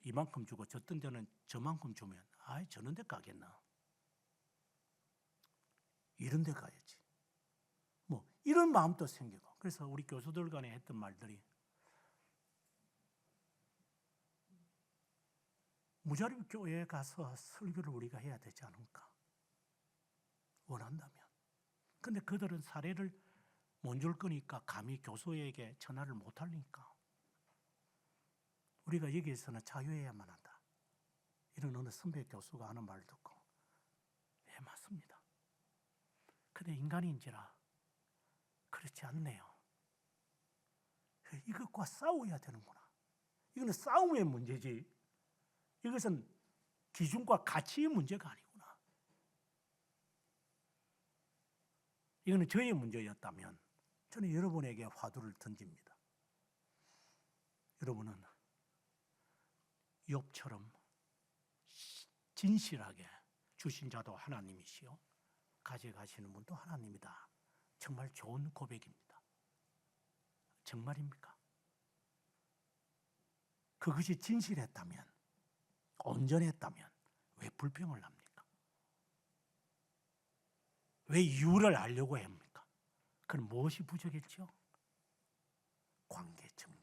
이만큼 주고 어떤 때는 저만큼 주면 아이 저런 데 가겠나, 이런 데 가야지, 뭐 이런 마음도 생기고. 그래서 우리 교수들 간에 했던 말들이, 무자립 교회에 가서 설교를 우리가 해야 되지 않을까, 원한다면. 근데 그들은 사례를 못 줄 거니까 감히 교수에게 전화를 못 하니까 우리가 여기에서는 자유해야만 한다. 이런 어느 선배 교수가 하는 말을 듣고 예, 맞습니다. 근데 인간인지라 그렇지 않네요. 이것과 싸워야 되는구나. 이거는 싸움의 문제지. 이것은 기준과 가치의 문제가 아니구나. 이거는 저의 문제였다면 저는 여러분에게 화두를 던집니다. 여러분은 욥처럼 진실하게 주신 자도 하나님이시요 가져가시는 분도 하나님이다. 정말 좋은 고백입니다. 정말입니까? 그것이 진실했다면, 온전했다면 왜 불평을 합니까? 왜 이유를 알려고 합니까? 그럼 무엇이 부족했죠? 관계 정립이.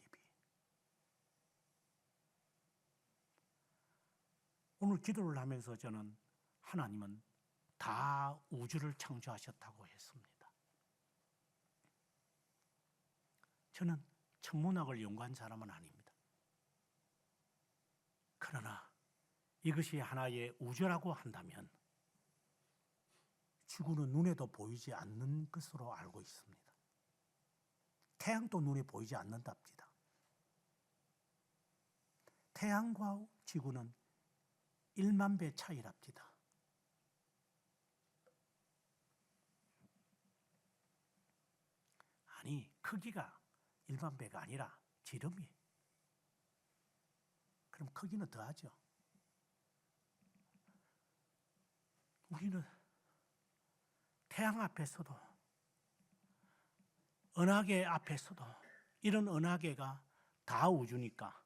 오늘 기도를 하면서 저는 하나님은 다 우주를 창조하셨다고 했습니다. 저는 천문학을 연구한 사람은 아닙니다. 그러나 이것이 하나의 우주라고 한다면 지구는 눈에도 보이지 않는 것으로 알고 있습니다. 태양도 눈에 보이지 않는답니다. 태양과 지구는 1만 배 차이랍니다. 아니, 크기가 1만 배가 아니라 지름이. 그럼 크기는 더하죠. 우리는 태양 앞에서도 은하계 앞에서도 이런 은하계가 다 우주니까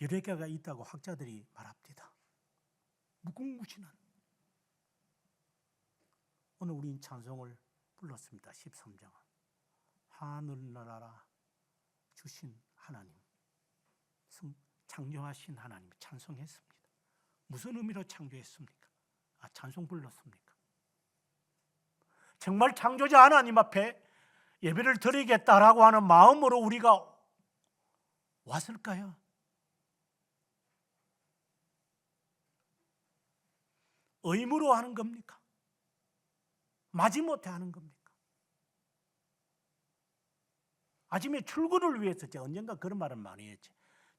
여러 개가 있다고 학자들이 말합니다. 무궁무진한. 오늘 우린 찬송을 불렀습니다. 13장은 하늘나라 주신 하나님, 창조하신 하나님 찬송했습니다. 무슨 의미로 창조했습니까? 찬송 불렀습니까? 정말 창조자 하나님 앞에 예배를 드리겠다라고 하는 마음으로 우리가 왔을까요? 의무로 하는 겁니까? 마지못해 하는 겁니까? 아침에 출근을 위해서 제가 언젠가 그런 말을 많이 했지.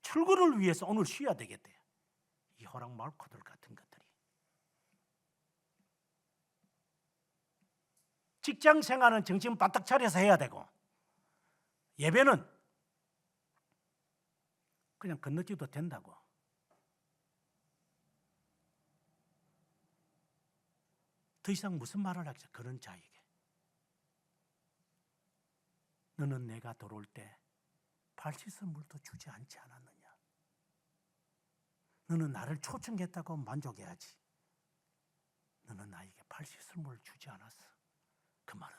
출근을 위해서 오늘 쉬어야 되겠대요. 이 호랑 말코들 같은 것들이. 직장 생활은 정신 바짝 차려서 해야 되고 예배는 그냥 건너뛰어도 된다고. 더 이상 무슨 말을 하겠어? 그런 자에게. 너는 내가 들어올 때 발 씻을 물도 주지 않지 않았느냐? 너는 나를 초청했다고 만족해야지. 너는 나에게 발 씻을 물을 주지 않았어. 그 말은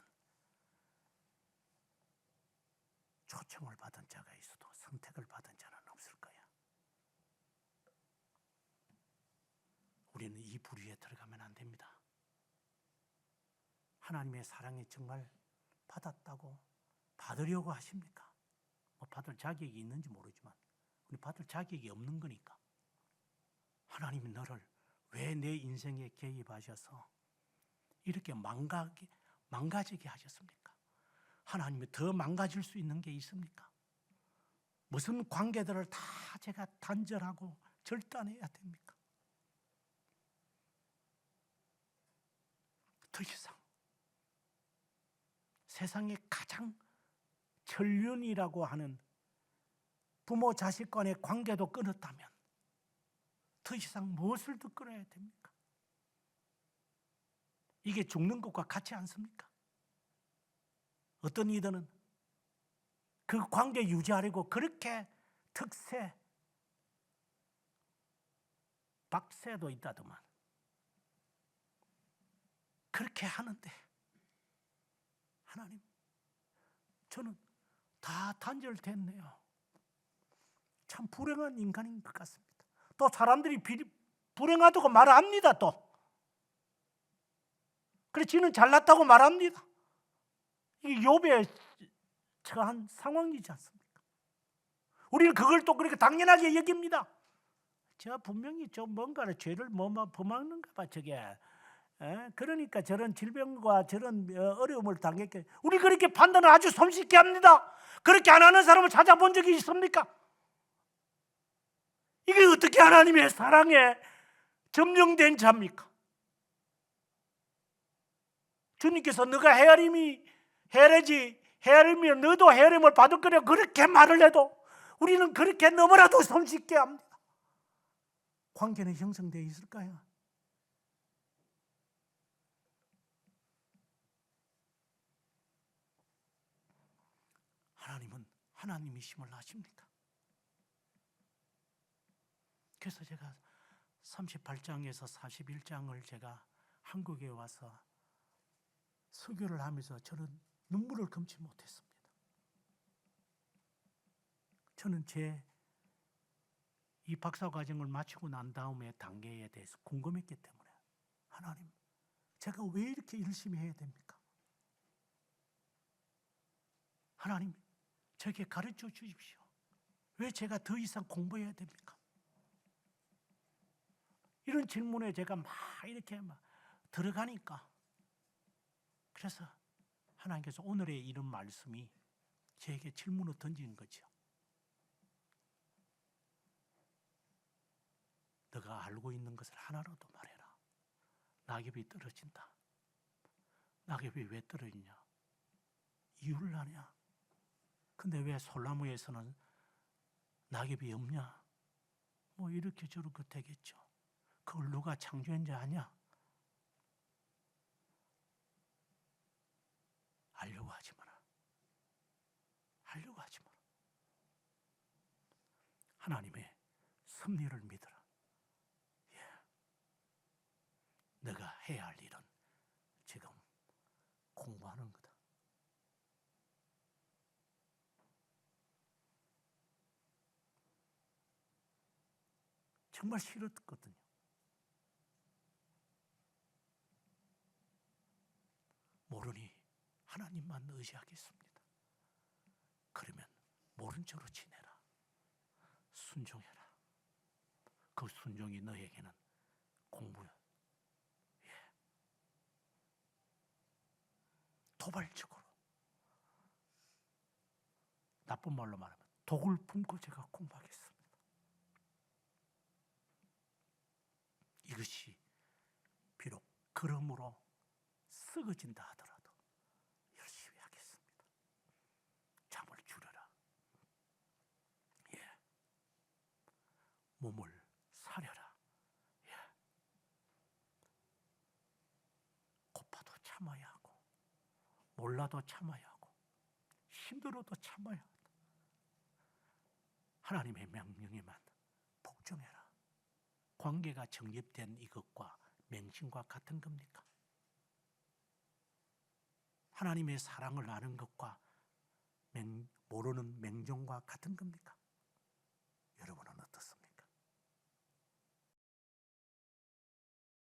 초청을 받은 자가 있어도 선택을 받은 자는 없을 거야. 우리는 이 부류에 들어가면 안 됩니다. 하나님의 사랑이 정말 받았다고 받으려고 하십니까? 뭐 받을 자격이 있는지 모르지만 우리 받을 자격이 없는 거니까. 하나님이 너를 왜 내 인생에 개입하셔서 이렇게 망가지게 하셨습니까? 하나님이 더 망가질 수 있는 게 있습니까? 무슨 관계들을 다 제가 단절하고 절단해야 됩니까? 더 이상 세상에 가장 천륜이라고 하는 부모 자식 간의 관계도 끊었다면 더 이상 무엇을 더 끊어야 됩니까? 이게 죽는 것과 같지 않습니까? 어떤 이들은 그 관계 유지하려고 그렇게 특세, 박세도 있다더만 그렇게 하는데 하나님, 저는 다 단절됐네요. 참 불행한 인간인 것 같습니다. 또 사람들이 불행하다고 말합니다. 또 그래 지는 잘났다고 말합니다. 이게 욥의 처한 상황이지 않습니까? 우리는 그걸 또 그렇게 당연하게 여깁니다. 저 분명히 좀 뭔가를 죄를 범하는가 봐 저게. 그러니까 저런 질병과 저런 어려움을 당했게 우리 그렇게 판단을 아주 손쉽게 합니다. 그렇게 안 하는 사람을 찾아본 적이 있습니까? 이게 어떻게 하나님의 사랑에 점령된 자입니까? 주님께서 너가 헤아리면 너도 헤아림을 받을 거라 그렇게 말을 해도 우리는 그렇게 너무나도 손쉽게 합니다. 관계는 형성되어 있을까요? 하나님은 하나님이심을 아십니까? 그래서 제가 38장에서 41장을 제가 한국에 와서 설교를 하면서 저는 눈물을 금치 못했습니다. 저는 이 박사 과정을 마치고 난 다음에 단계에 대해서 궁금했기 때문에 하나님, 제가 왜 이렇게 열심히 해야 됩니까? 하나님, 저에게 가르쳐 주십시오. 왜 제가 더 이상 공부해야 됩니까? 이런 질문에 제가 막 이렇게 들어가니까 그래서 하나님께서 오늘의 이런 말씀이 저에게 질문을 던지는 거죠. 너가 알고 있는 것을 하나라도 말해라. 낙엽이 떨어진다. 낙엽이 왜 떨어지냐? 이유를 아냐? 근데 왜 솔나무에서는 낙엽이 없냐? 뭐 이렇게 저렇게 되겠죠. 그걸 누가 창조한 자 아냐? 알려고 하지 마라. 알려고 하지 마라. 하나님의 섭리를 믿어라. 내가 해야 할 일은 지금 공부하는 거다. 정말 싫었거든요. 모르니 하나님만 의지하겠습니다. 그러면 모른 척으로 지내라. 순종해라. 그 순종이 너에게는 공부야. 도발적으로, 나쁜 말로 말하면 독을 품고 제가 공부하겠습니다. 이것이 비록 그러므로 썩어진다 하더라도 열심히 하겠습니다. 잠을 줄여라. 몸을 사려라. 고파도 참아야 하고 몰라도 참아야 하고 힘들어도 참아야 한다. 하나님의 명령에만 복종해라. 관계가 정립된 이것과 맹신과 같은 겁니까? 하나님의 사랑을 아는 것과 모르는 맹종과 같은 겁니까? 여러분은